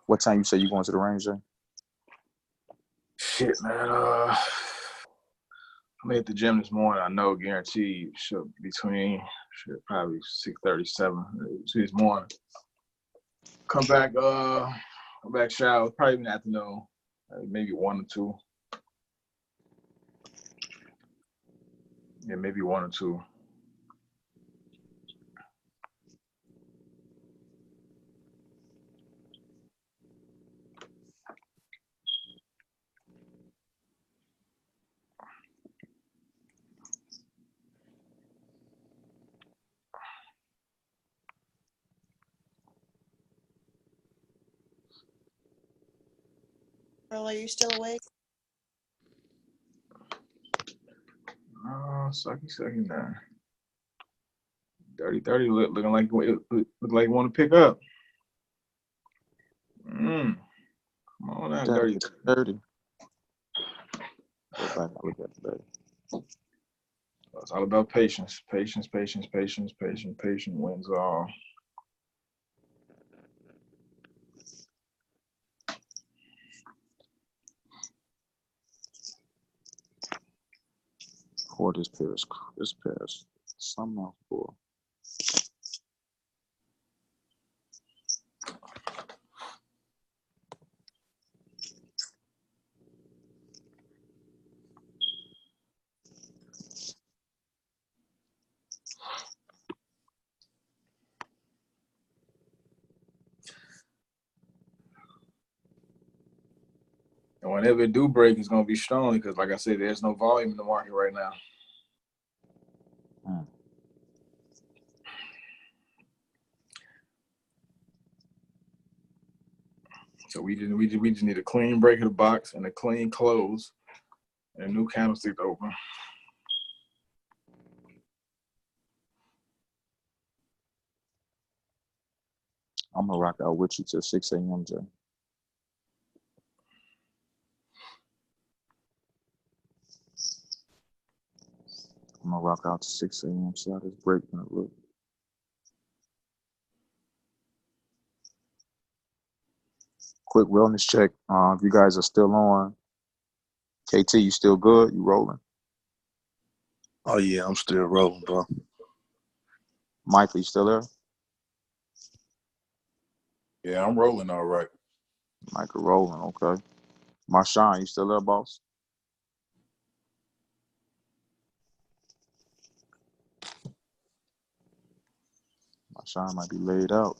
What time you say you going to the range, Jay? Shit, man. I'm at the gym this morning. I know, guaranteed, between probably 6:37 this morning. Come back, shower. Probably in the afternoon, maybe 1 or 2. Yeah, maybe 1 or 2. Earl, are you still awake? Sucky now. Dirty looking like you want to pick up. Come on now, dirty. Go back and look at the day. It's all about patience. Patience wins all. For this pair is something else for. And whenever it do break, it's gonna be strong because, like I said, there's no volume in the market right now. So we just need a clean break of the box and a clean close and a new candlestick to open. I'm gonna rock out with you till 6 a.m., Jay. I'm gonna rock out to 6 a.m. See how this break gonna look. Quick wellness check. If you guys are still on, KT, you still good? You rolling? Oh yeah, I'm still rolling, bro. Michael, you still there? Yeah, I'm rolling all right. Michael rolling, okay. Marshawn, you still there, boss? My shine might be laid out.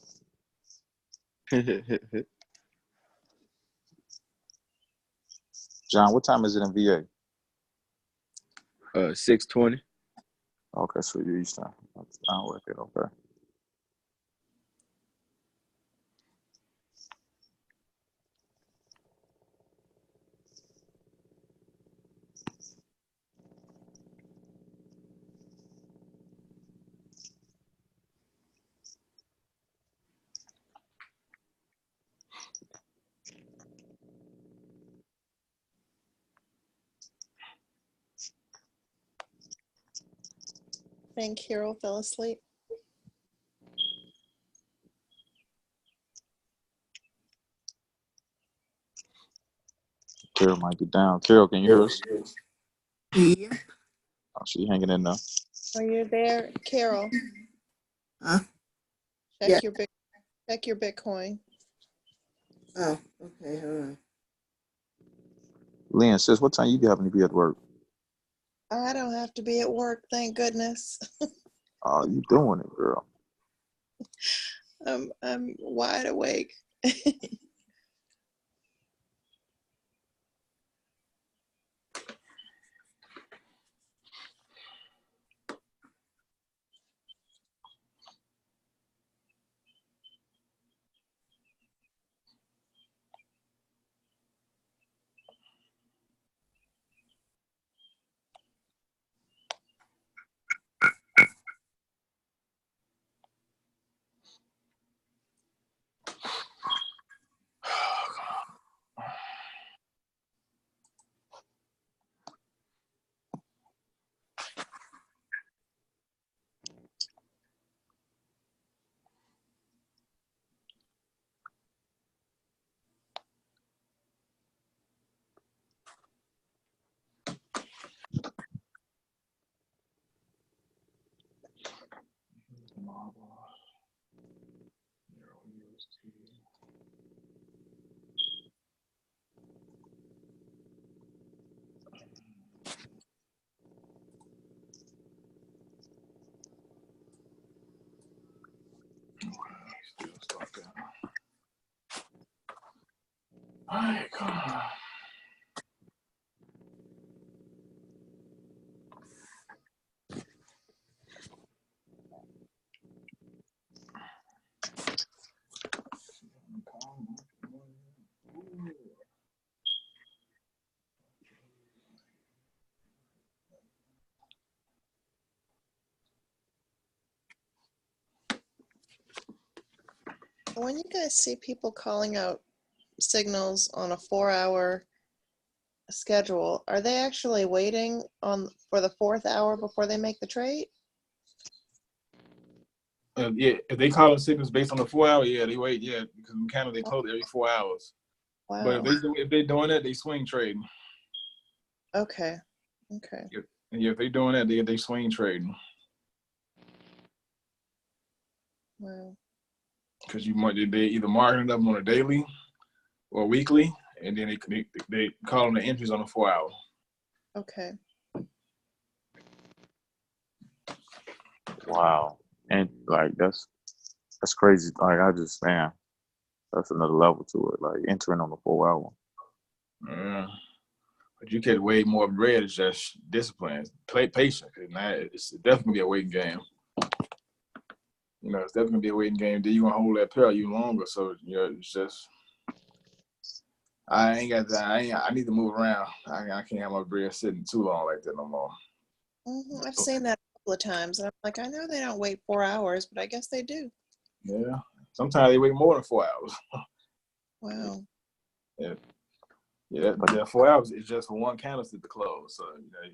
what time is it in VA? 6:20. Okay, so you're Eastern. I'll work it. Okay. I think Carol fell asleep. Carol might be down. Carol, can you hear us? Yeah. Oh, she hanging in there. Are you there, Carol? Huh? Check Yeah. check your Bitcoin. Oh, okay. Hold on. Lynn says, what time you having to be at work? I don't have to be at work, thank goodness. Oh, you doing it, girl. I'm wide awake. All right, come on. When you guys see people calling out signals on a 4-hour schedule, are they actually waiting for the 4th hour before they make the trade? Yeah, if they call them signals based on the 4 hour, yeah, they wait, yeah, because in Canada they close every 4 hours. Wow. But if they're doing that, they swing trading. Okay. Okay. Yeah, if they're doing that, they swing trading. Wow. Because they either marking them on a daily or weekly, and then they call them the entries on the 4 hour. Okay. Wow. And like that's crazy. Like man, that's another level to it. Like entering on the 4 hour. But you get way more bread. It's just discipline. Play patient. It's definitely gonna be a waiting game. You know, it's definitely gonna be a waiting game. Then you gonna hold that pair you longer. So you know, it's just I ain't got that. I need to move around. I can't have my bread sitting too long like that no more. Mm-hmm. I've seen that a couple of times, and I'm like, I know they don't wait 4 hours, but I guess they do. Yeah. Sometimes they wait more than 4 hours. Wow. Yeah. Yeah, but that 4 hours is just for one candlestick to close. So you know,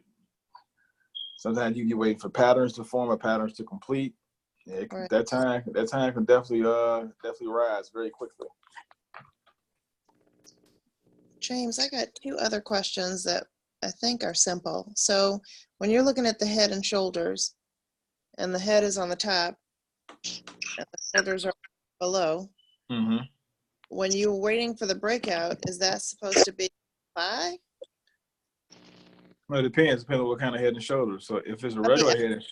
sometimes you waiting for patterns to form or patterns to complete. Yeah, Right. that time can definitely rise very quickly. James, I got 2 other questions that I think are simple. So when you're looking at the head and shoulders, and the head is on the top, and the shoulders are below, Mm-hmm. when you're waiting for the breakout, is that supposed to be buy? Well, it depends on what kind of head and shoulders. So if it's a regular head,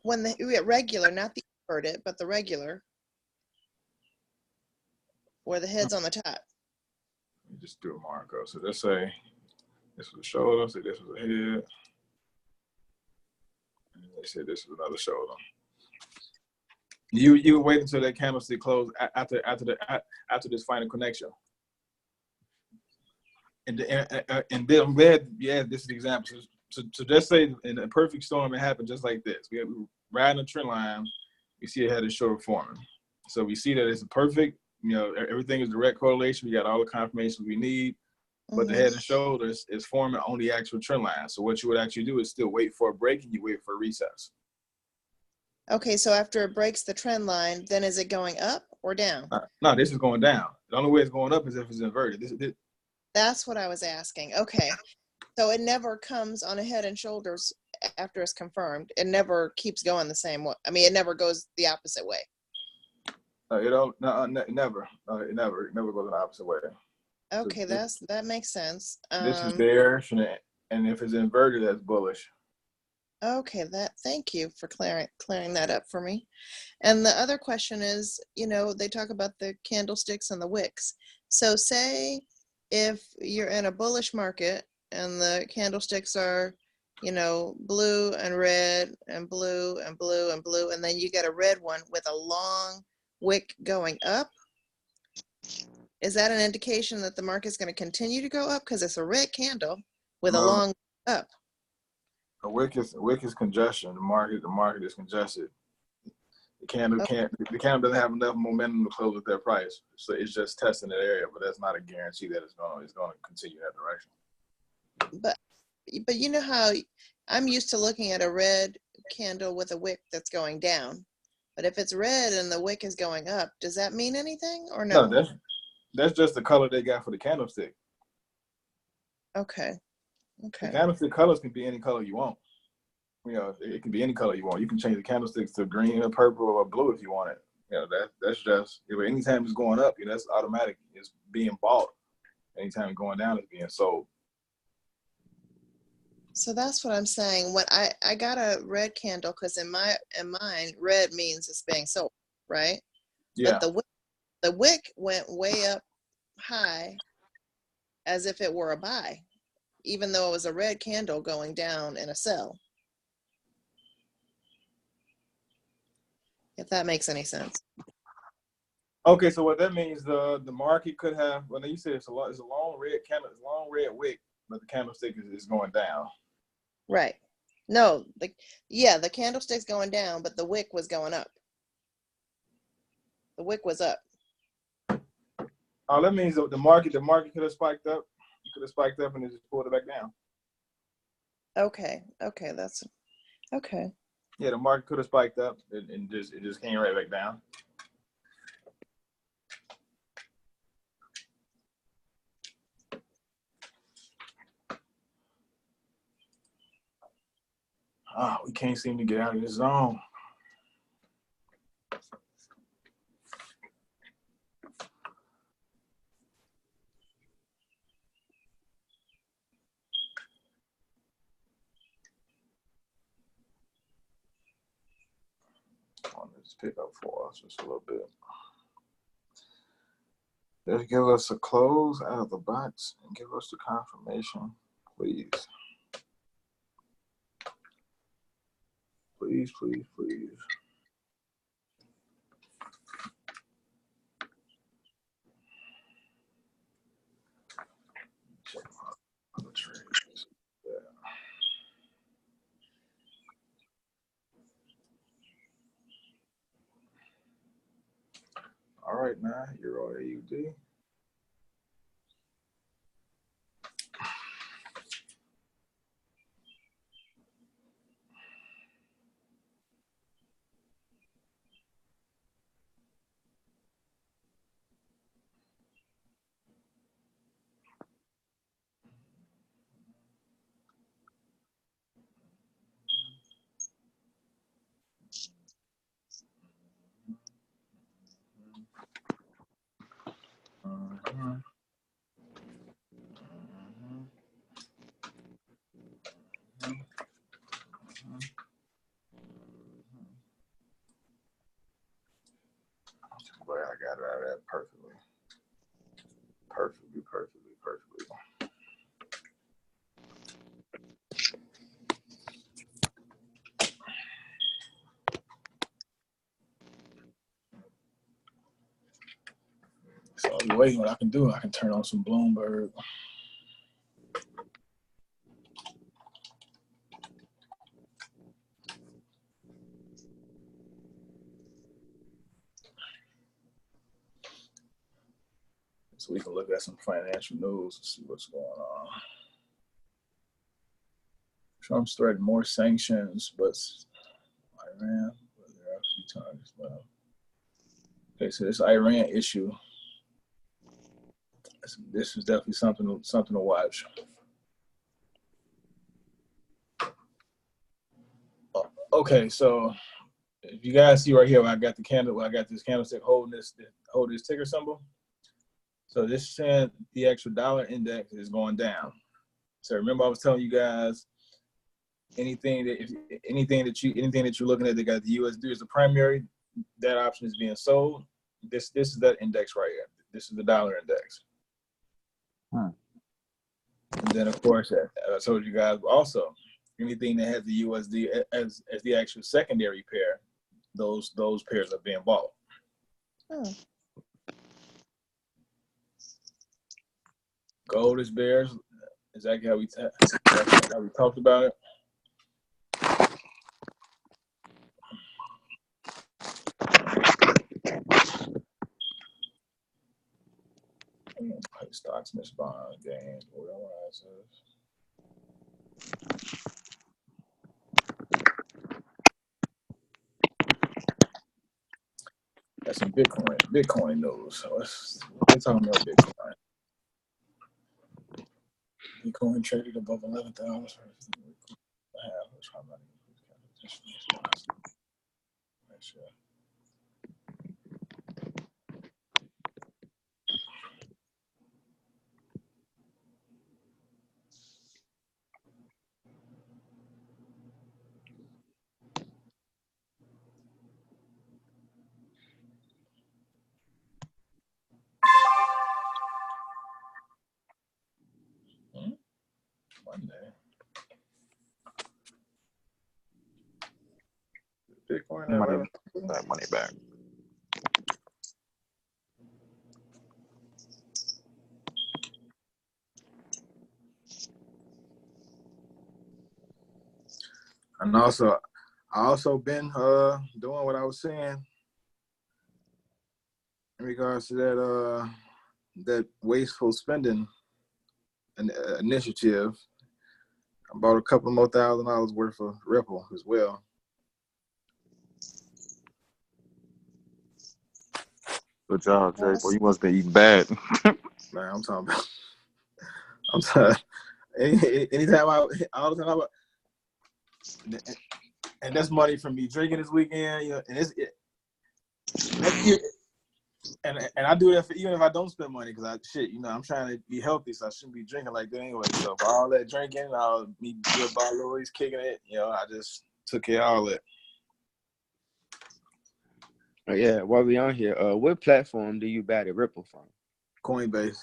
When you get regular, not the inverted, but the regular, where the head's on the top. Let me just do a markup. So let's say this was a shoulder, say this was a head. And they said this was another shoulder. You wait until that candlestick closed after this final connection. And then I'm glad, yeah, this is the example. So just say in a perfect storm, it happened just like this. We riding a trend line, we see it had a shoulder forming. So we see that it's a perfect, everything is direct correlation. We got all the confirmations we need, but the head and shoulders is forming on the actual trend line. So what you would actually do is still wait for a break and you wait for a recess. Okay, so after it breaks the trend line, then is it going up or down? No, this is going down. The only way it's going up is if it's inverted. That's what I was asking. Okay, so it never comes on a head and shoulders after it's confirmed. It never keeps going the same way. I mean, it never goes the opposite way. It never goes in the opposite way. Okay, that makes sense. This is bearish, and if it's inverted, that's bullish. Okay, thank you for clearing that up for me. And the other question is, they talk about the candlesticks and the wicks. So say if you're in a bullish market and the candlesticks are, blue and red and blue and blue and blue, and then you get a red one with a long wick going up, is that an indication that the market's going to continue to go up because it's a red candle with a long up? A wick is congestion. The market is congested. The candle doesn't have enough momentum to close at that price, so it's just testing that area. But that's not a guarantee that it's going to continue that direction. But you know how I'm used to looking at a red candle with a wick that's going down, but if it's red and the wick is going up, does that mean anything or no? No, that's just the color they got for the candlestick. Okay. The candlestick colors can be any color you want. It can be any color you want. You can change the candlesticks to green or purple or blue if you want it. That's just, anytime it's going up, that's automatic. It's being bought. Anytime it's going down, it's being sold. So that's what I'm saying. When I got a red candle, because in mine, red means it's being sold, right? Yeah. But the wick went way up high as if it were a buy, even though it was a red candle going down in a sell. If that makes any sense. Okay, so what that means, the market could have, well, you said it's a long red candle, it's a long red wick, but the candlestick is going down. Right. No, the candlestick's going down, but the wick was going up. The wick was up. Oh, that means the market could have spiked up. You could have spiked up and it just pulled it back down. Okay, that's okay. Yeah, the market could have spiked up and it just came right back down. Oh, we can't seem to get out of this zone. Let's pick up for us just a little bit. Just give us a close out of the box and give us the confirmation, please. Please, please, please. Check my other trades. Yeah. All right, now Euro AUD. that perfectly. Perfectly. So wait, what I can do, I can turn on some Bloomberg. So we can look at some financial news and see what's going on. Trump's threatened more sanctions, but Iran, well, there are a few times left. Okay, so this Iran issue, this is definitely something to watch. Okay, so if you guys see right here, I got the candle. I got this candlestick holding this ticker symbol. So this is saying the actual dollar index is going down. So remember, I was telling you guys, anything that you're looking at that got the USD as the primary, that option is being sold. This is that index right here. This is the dollar index. And then of course, I told you guys also, anything that has the USD as the actual secondary pair, those pairs are being bought. Gold is bears. Exactly how we talked about it. Stocks miss bond gains. That's some Bitcoin news. So we're talking about Bitcoin. Bitcoin traded above 11,000. Make sure. Monday. Bitcoin that money back. And I also been doing what I was saying in regards to that wasteful spending initiative. I bought a couple more $1,000 worth of Ripple as well. Good job, Jay. Boy, you must be eating bad. Man, I'm talking about. Anytime all the time and that's money from me drinking this weekend, and I do that for even if I don't spend money because I'm trying to be healthy, so I shouldn't be drinking like that anyway. So for all that drinking, me good bottles, kicking it, I just took care of all that. Oh, yeah, while we on here, what platform do you buy the Ripple from? Coinbase.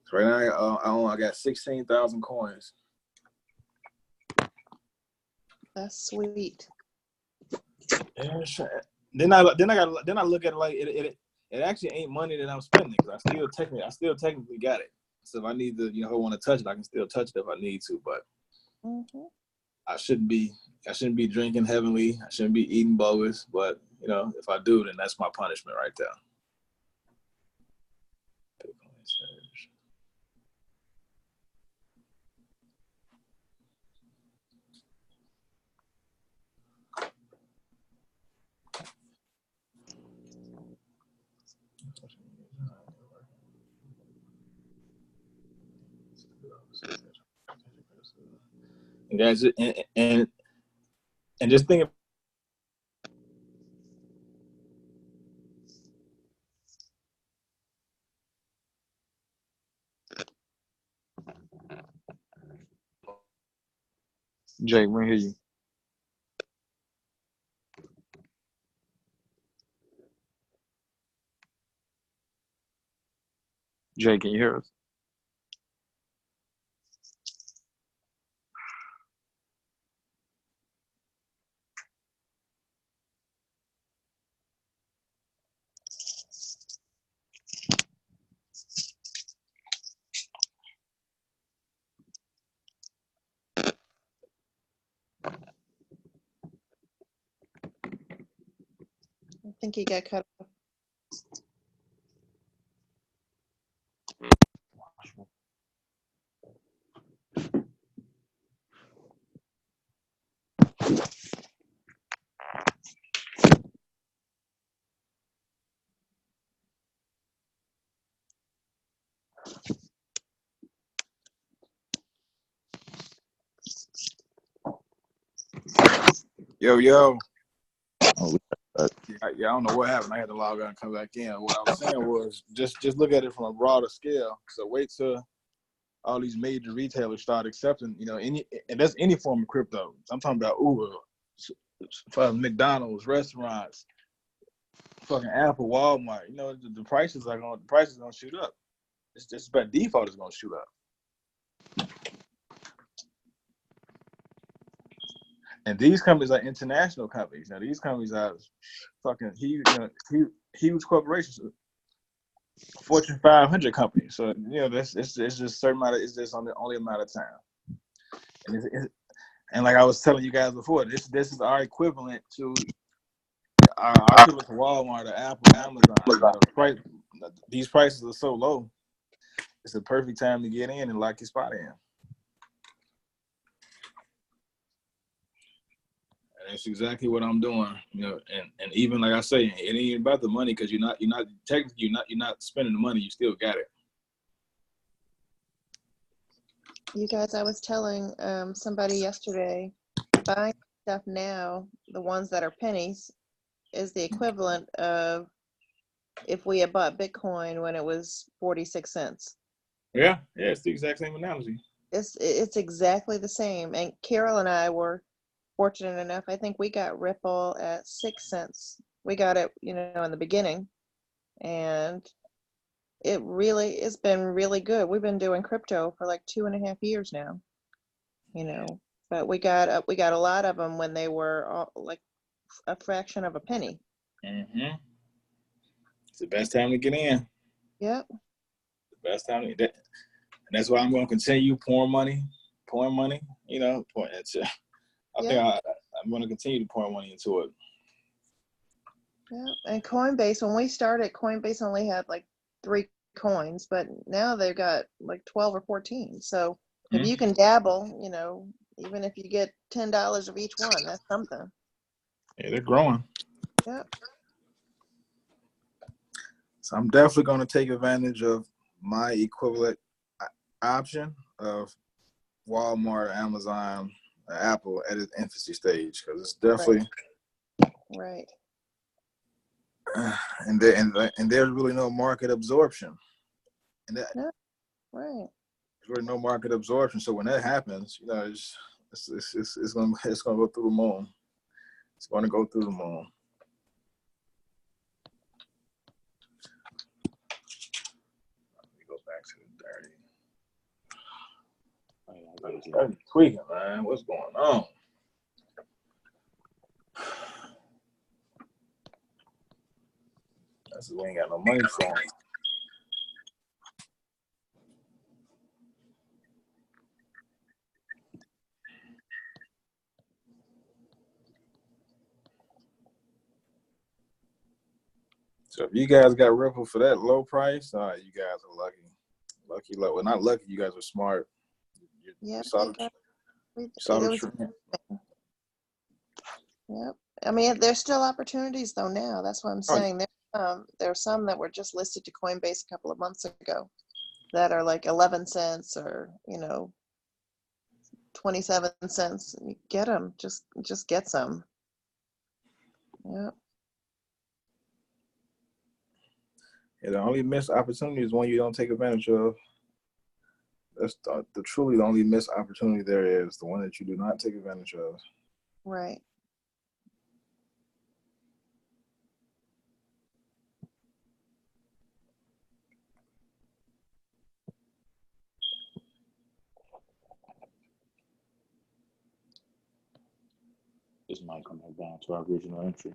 So right now, I got 16,000 coins. That's sweet. Yeah, sure. Then I look at it like it actually ain't money that I'm spending because I still technically got it. So if I need to, if I want to touch it, I can still touch it if I need to. But I shouldn't be drinking heavily. I shouldn't be eating bogus. But if I do, then that's my punishment right there. And guys, and just think. Jay, we hear you. Jay, can you hear us? I think he got cut off. Yo. Oh, Yeah, I don't know what happened. I had to log out and come back in. What I was saying was just look at it from a broader scale. So wait till all these major retailers start accepting, and that's any form of crypto. I'm talking about Uber, McDonald's, restaurants, fucking Apple, Walmart. The prices gonna shoot up. It's just by default it's gonna shoot up. And these companies are international companies. Now these companies are fucking huge corporations, Fortune 500 companies. So it's just a certain amount. It's just on the only amount of time. And like I was telling you guys before, this is our equivalent to equivalent to Walmart, or Apple, Amazon. These prices are so low. It's the perfect time to get in and lock your spot in. That's exactly what I'm doing, and even like I say, it ain't about the money, because you're not spending the money, you still got it. You guys, I was telling somebody yesterday, buying stuff now, the ones that are pennies, is the equivalent of if we had bought Bitcoin when it was 46 cents. Yeah, it's the exact same analogy. It's exactly the same. And Carol and I were fortunate enough. I think we got Ripple at 6 cents. We got it, in the beginning, and it's been really good. We've been doing crypto for like 2.5 years now, but we got a lot of them when they were all, like a fraction of a penny. Mm-hmm. It's the best time to get in. Yep. The best time to get. And that's why I'm going to continue pouring money. I think I'm going to continue to pour money into it. Yeah, and Coinbase, when we started, Coinbase only had like 3 coins, but now they've got like 12 or 14. So if you can dabble, even if you get $10 of each one, that's something. Yeah, they're growing. Yep. So I'm definitely going to take advantage of my equivalent option of Walmart, Amazon, Apple at its infancy stage, because it's definitely right. And there's really no market absorption, and that right. There's really no market absorption. So when that happens, it's gonna go through the moon. It's going to go through the moon. Let me go back to the 30. Tweaking, man. What's going on? That's we ain't got no money for him. So if you guys got Ripple for that low price, you guys are lucky. Well, not lucky. You guys are smart. Yep. Yep. I mean, there's still opportunities though now. That's what I'm saying. There are some that were just listed to Coinbase a couple of months ago that are like 11 cents or 27 cents. You get them. Just get some. Yep. Yeah, the only missed opportunity is one you don't take advantage of. That's truly the only missed opportunity there is, the one that you do not take advantage of. Right. This might come back down to our original entry.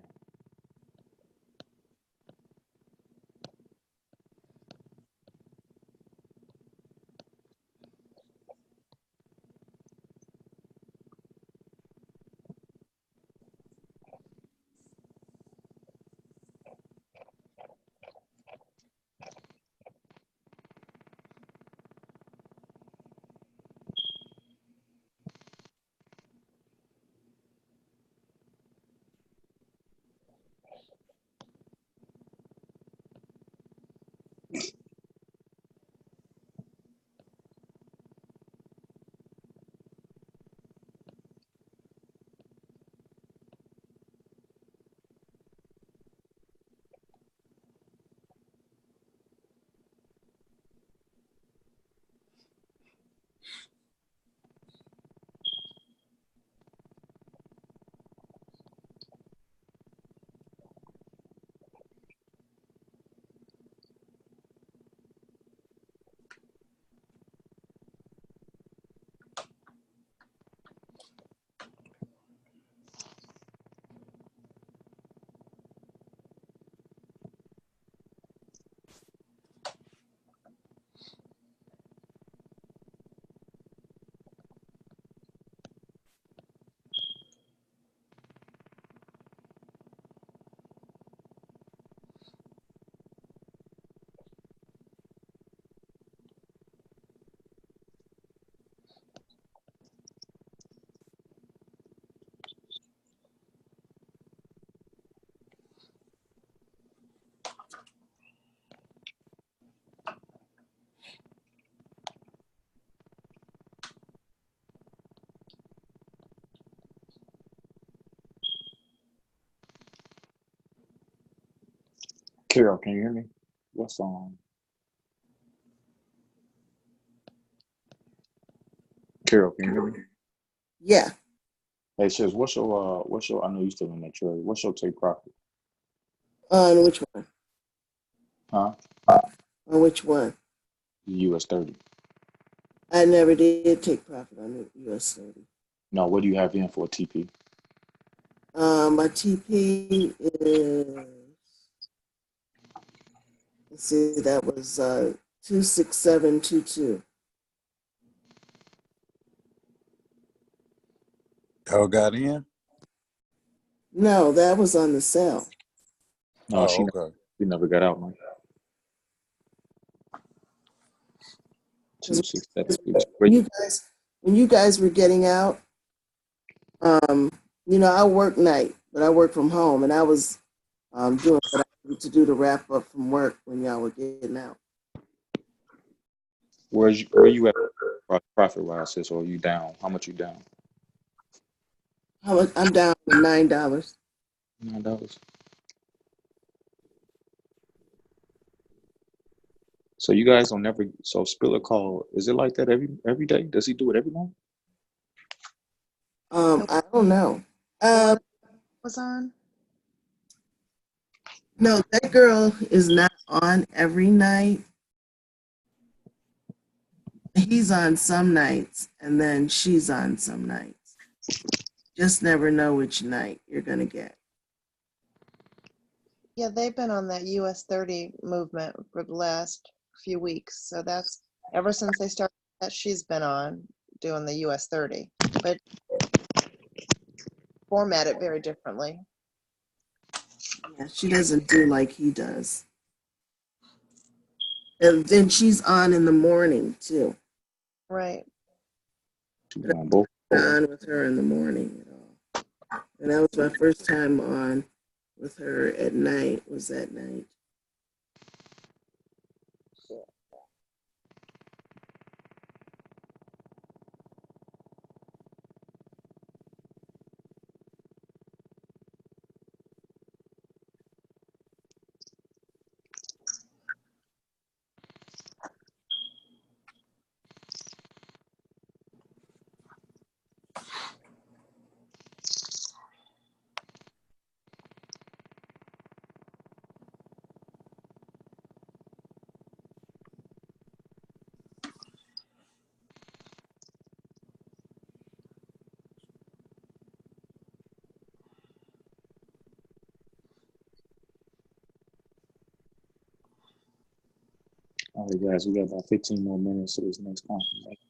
Carol, can you hear me? What's Carol, can you hear me? Yeah. Hey, sis, what's your, I know you still in that trade. What's your take profit? On which one? Huh? On which one? The US 30. I never did take profit on the US 30. No, what do you have in for a TP? My TP is, let's see, that was 26722. Y'all got in? No, that was on the sell. No, Oh, okay. she never got out, man. 'Cause 267. when you guys were getting out, I work night, but I work from home, and I was doing what I needed to do to wrap up from work when y'all were getting out. Where you at profit wise, sis, or are you down? How much you down? I'm down to $9. $9. So you guys don't never. So Spiller call. Is it like that every day? Does he do it every night? I don't know. Was on? No, that girl is not on every night. He's on some nights, and then she's on some nights. Just never know which night you're gonna get. Yeah, they've been on that US 30 movement for the last few weeks. So that's ever since they started that, she's been on doing the US 30, but format it very differently. Yeah, she doesn't do like he does. And then she's on in the morning too. Right. She's on both. On with her in the morning at all. And that was my first time on with her at night, was that night. All right, guys, we got about 15 more minutes to this next confirmation.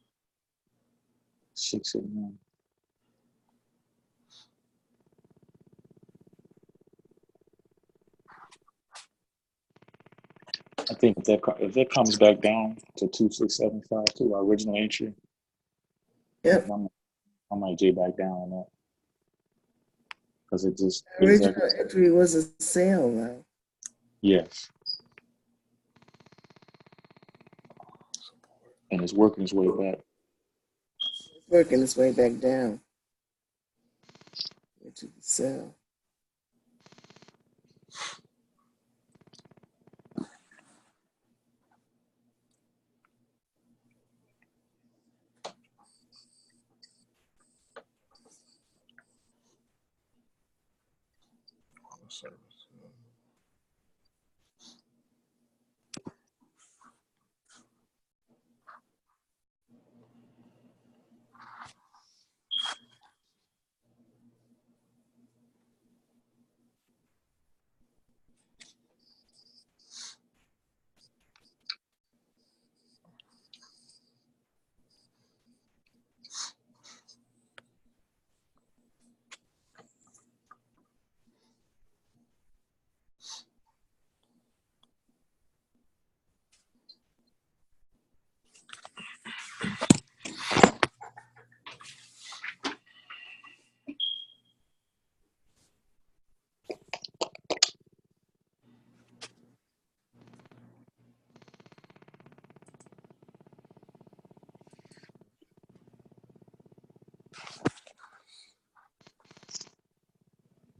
6:09. I think if that comes back down to 26752, our original entry, Yep. I might J back down on that because it just Original exactly. entry was a sale, though. Yes, and it's working its way back. It's working its way back down into the sale.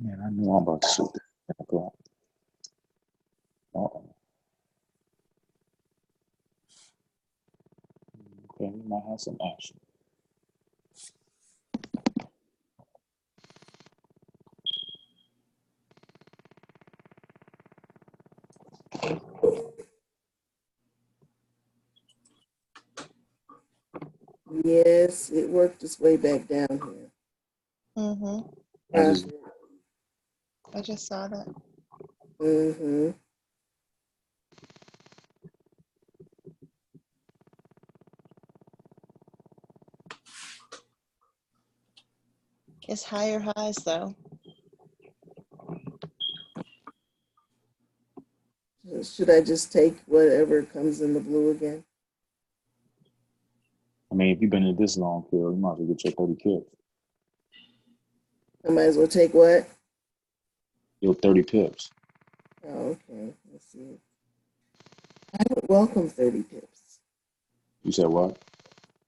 Man, I knew I'm about to shoot that. Uh-oh. Okay, we might have some action. Yes, it worked its way back down here. Mm-hmm. I just saw that. Mm-hmm. It's higher highs though. Should I just take whatever comes in the blue again? I mean, if you've been in this long, Phil, you might as well get your 30 pips. I might as well take what? Your 30 pips. Oh, okay. Let's see. I would welcome 30 pips. You said what?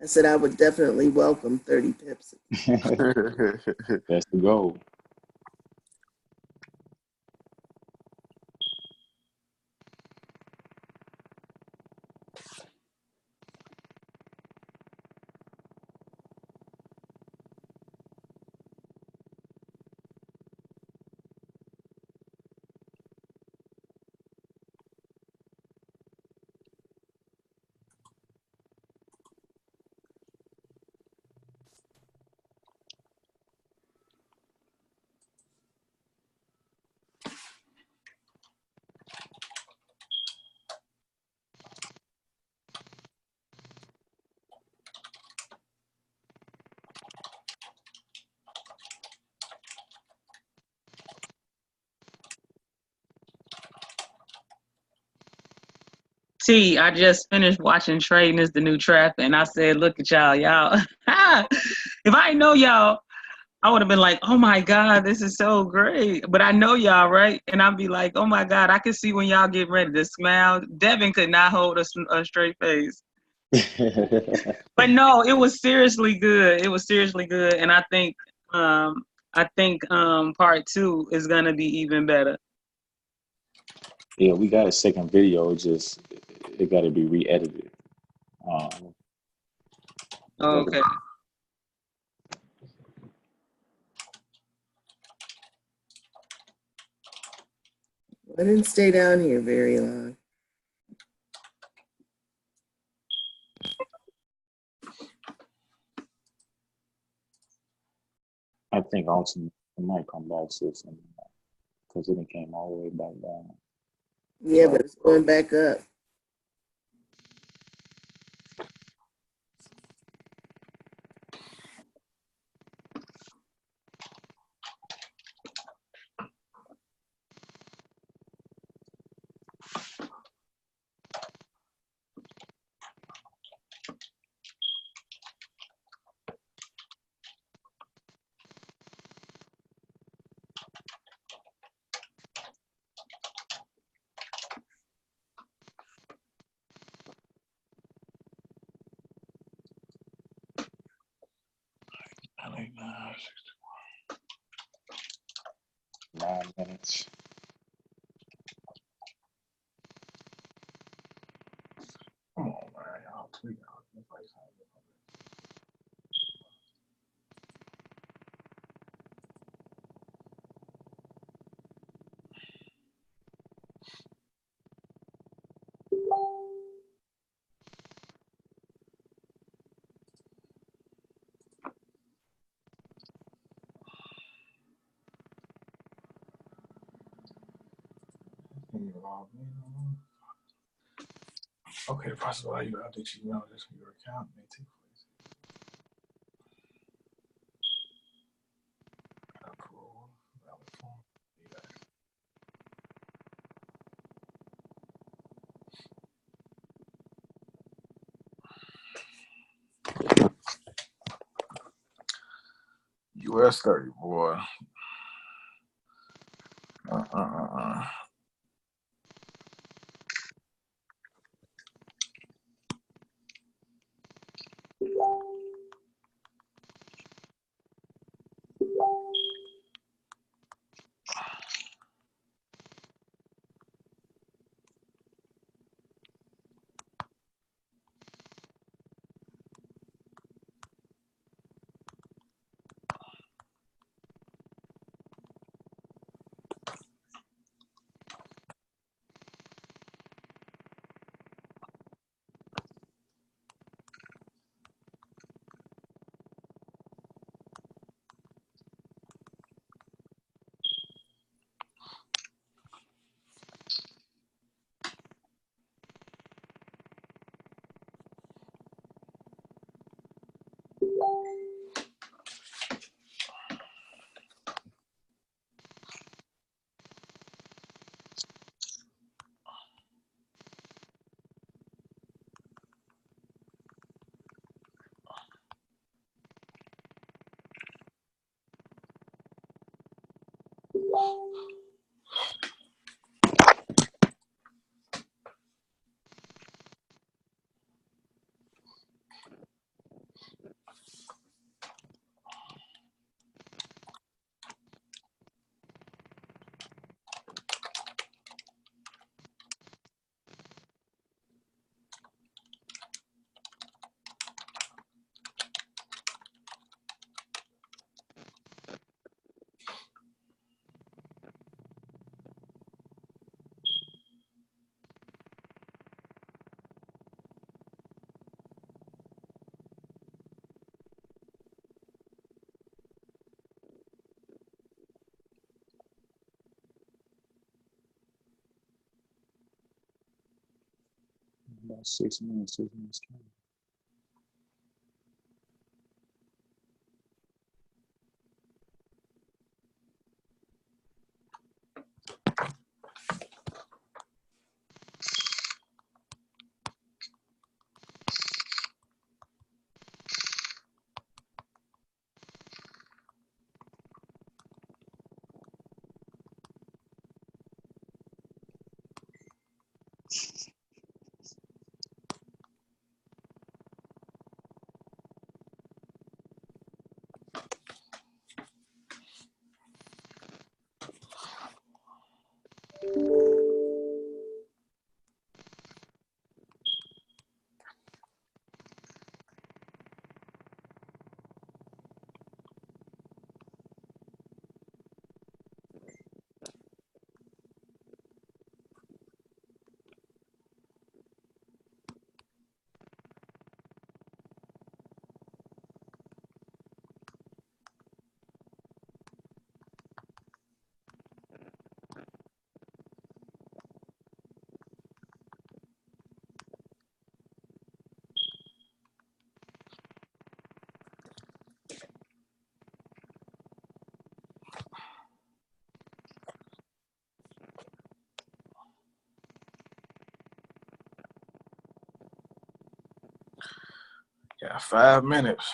I said I would definitely welcome 30 pips. That's the goal. T, I just finished watching Trading is the New Trap, and I said, look at y'all. If I didn't know y'all, I would have been like, oh my God, this is so great. But I know y'all, right? And I'd be like, oh my God, I can see when y'all get ready to smile. Devin could not hold a straight face. But no, it was seriously good. It was seriously good. And I think part 2 is gonna be even better. Yeah, we got a second video. It got to be re-edited. Okay. I didn't stay down here very long. I think also it might come back soon because it came all the way back down. Yeah, but it's going back up. 9 minutes. Come on, man. Y'all tweet out. Okay, the process of how you update your email address from your account may take place. Approve, valid form. US 30, boy. About 6 minutes, 6 minutes. Yeah, 5 minutes.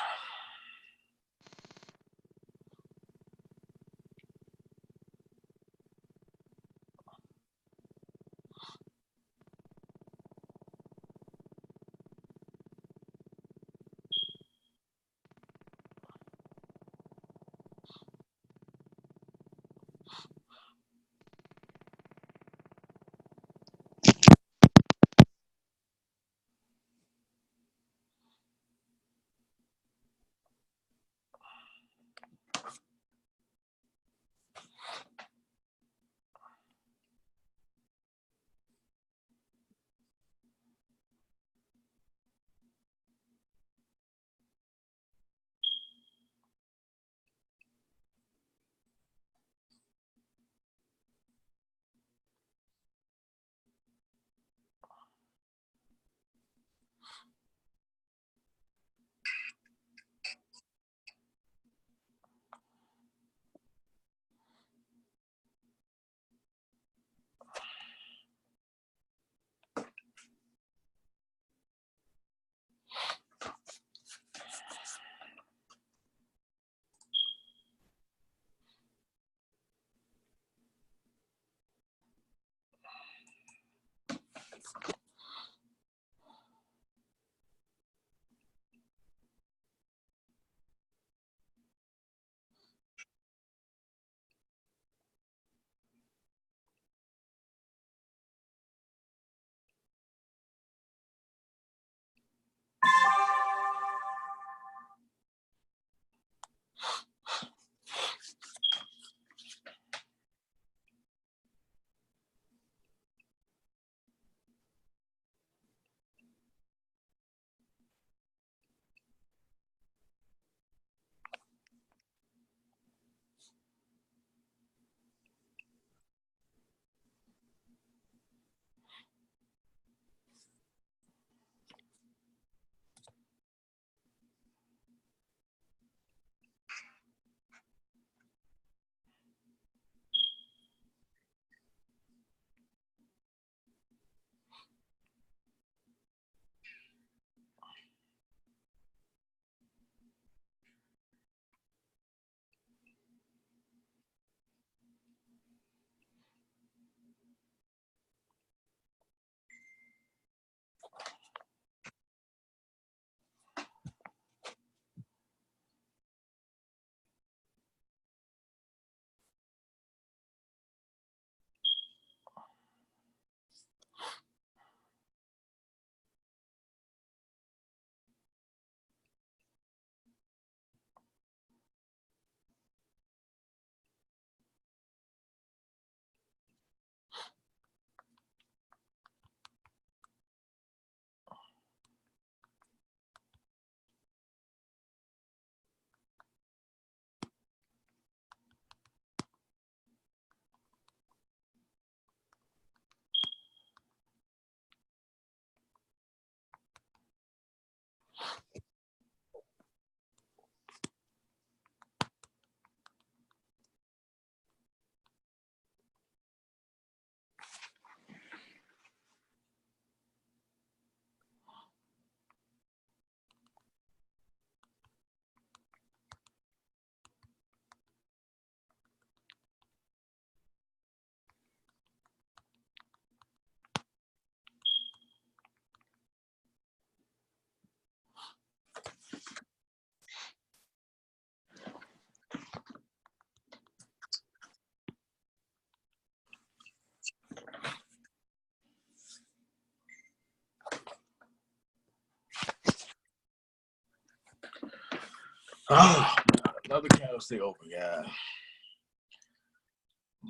Oh, another candlestick open, guys.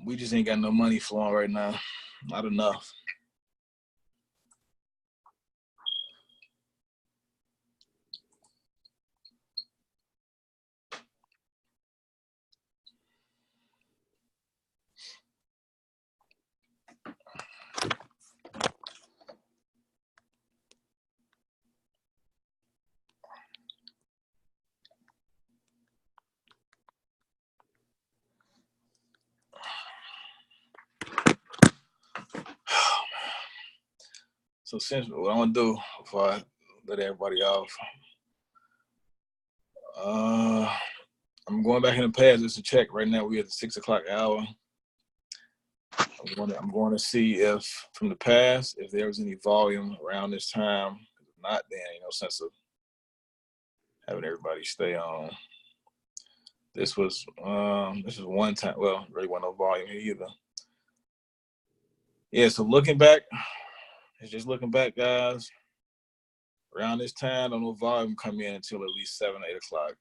We just ain't got no money flowing right now. Not enough. So since what I'm gonna do before I let everybody off, I'm going back in the past just to check. Right now we're at the 6 o'clock hour. I'm going to see if from the past if there was any volume around this time. If not, then ain't no sense of having everybody stay on. This was one time. Well, really wasn't no volume here either. Yeah. So looking back, it's just looking back, guys. Around this time, no volume come in until at least 7, 8 o'clock.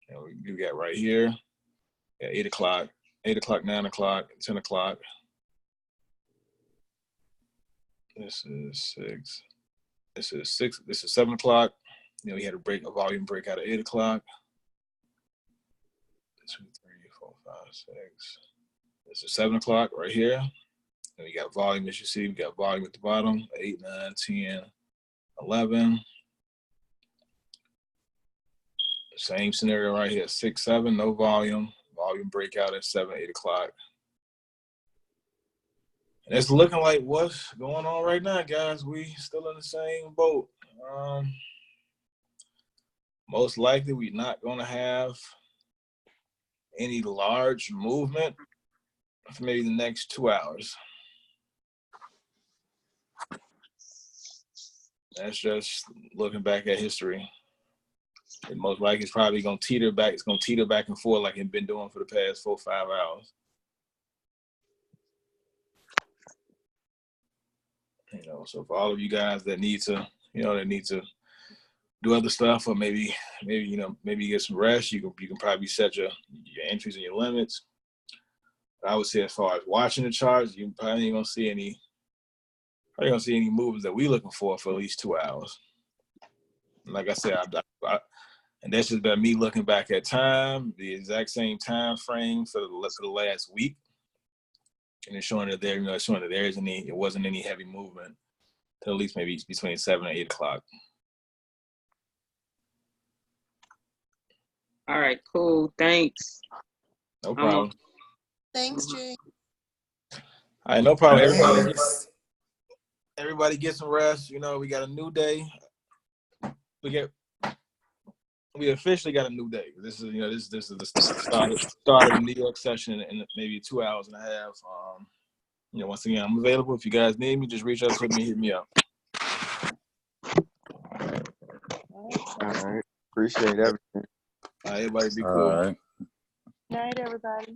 And we got right here at 8 o'clock, 8 o'clock, 9 o'clock, 10 o'clock. This is 6. This is 6. This is 7 o'clock. You know, we had a volume break out at 8 o'clock. 2, 3, 4, 5, 6. This is 7 o'clock right here. And we got volume, as you see, we got volume at the bottom, 8, 9, 10, 11. Same scenario right here, 6, 7, no volume. Volume breakout at 7, 8 o'clock. And it's looking like what's going on right now, guys. We still in the same boat. Most likely we're not gonna have any large movement for maybe the next 2 hours. That's just looking back at history. And most likely it's probably gonna teeter back. It's gonna teeter back and forth like it's been doing for the past 4 or 5 hours. You know, so for all of you guys that need to do other stuff, or maybe you get some rest, you can probably set your entries and your limits. But I would say as far as watching the charts, you probably ain't gonna see any movements that we looking for at least 2 hours. And like I said, and that's just about me looking back at time, the exact same time frame for the last week, and it's showing that it wasn't any heavy movement till at least maybe between 7 and 8 o'clock. All right, cool. Thanks. No problem. Thanks, Jay. All right, no problem. Everybody get some rest. You know, we got a new day. We officially got a new day. This is the start of the New York session in maybe 2 hours and a half. Once again, I'm available. If you guys need me, just reach out to me, hit me up. All right. Appreciate everything. All right, everybody be cool. All right. Night, everybody.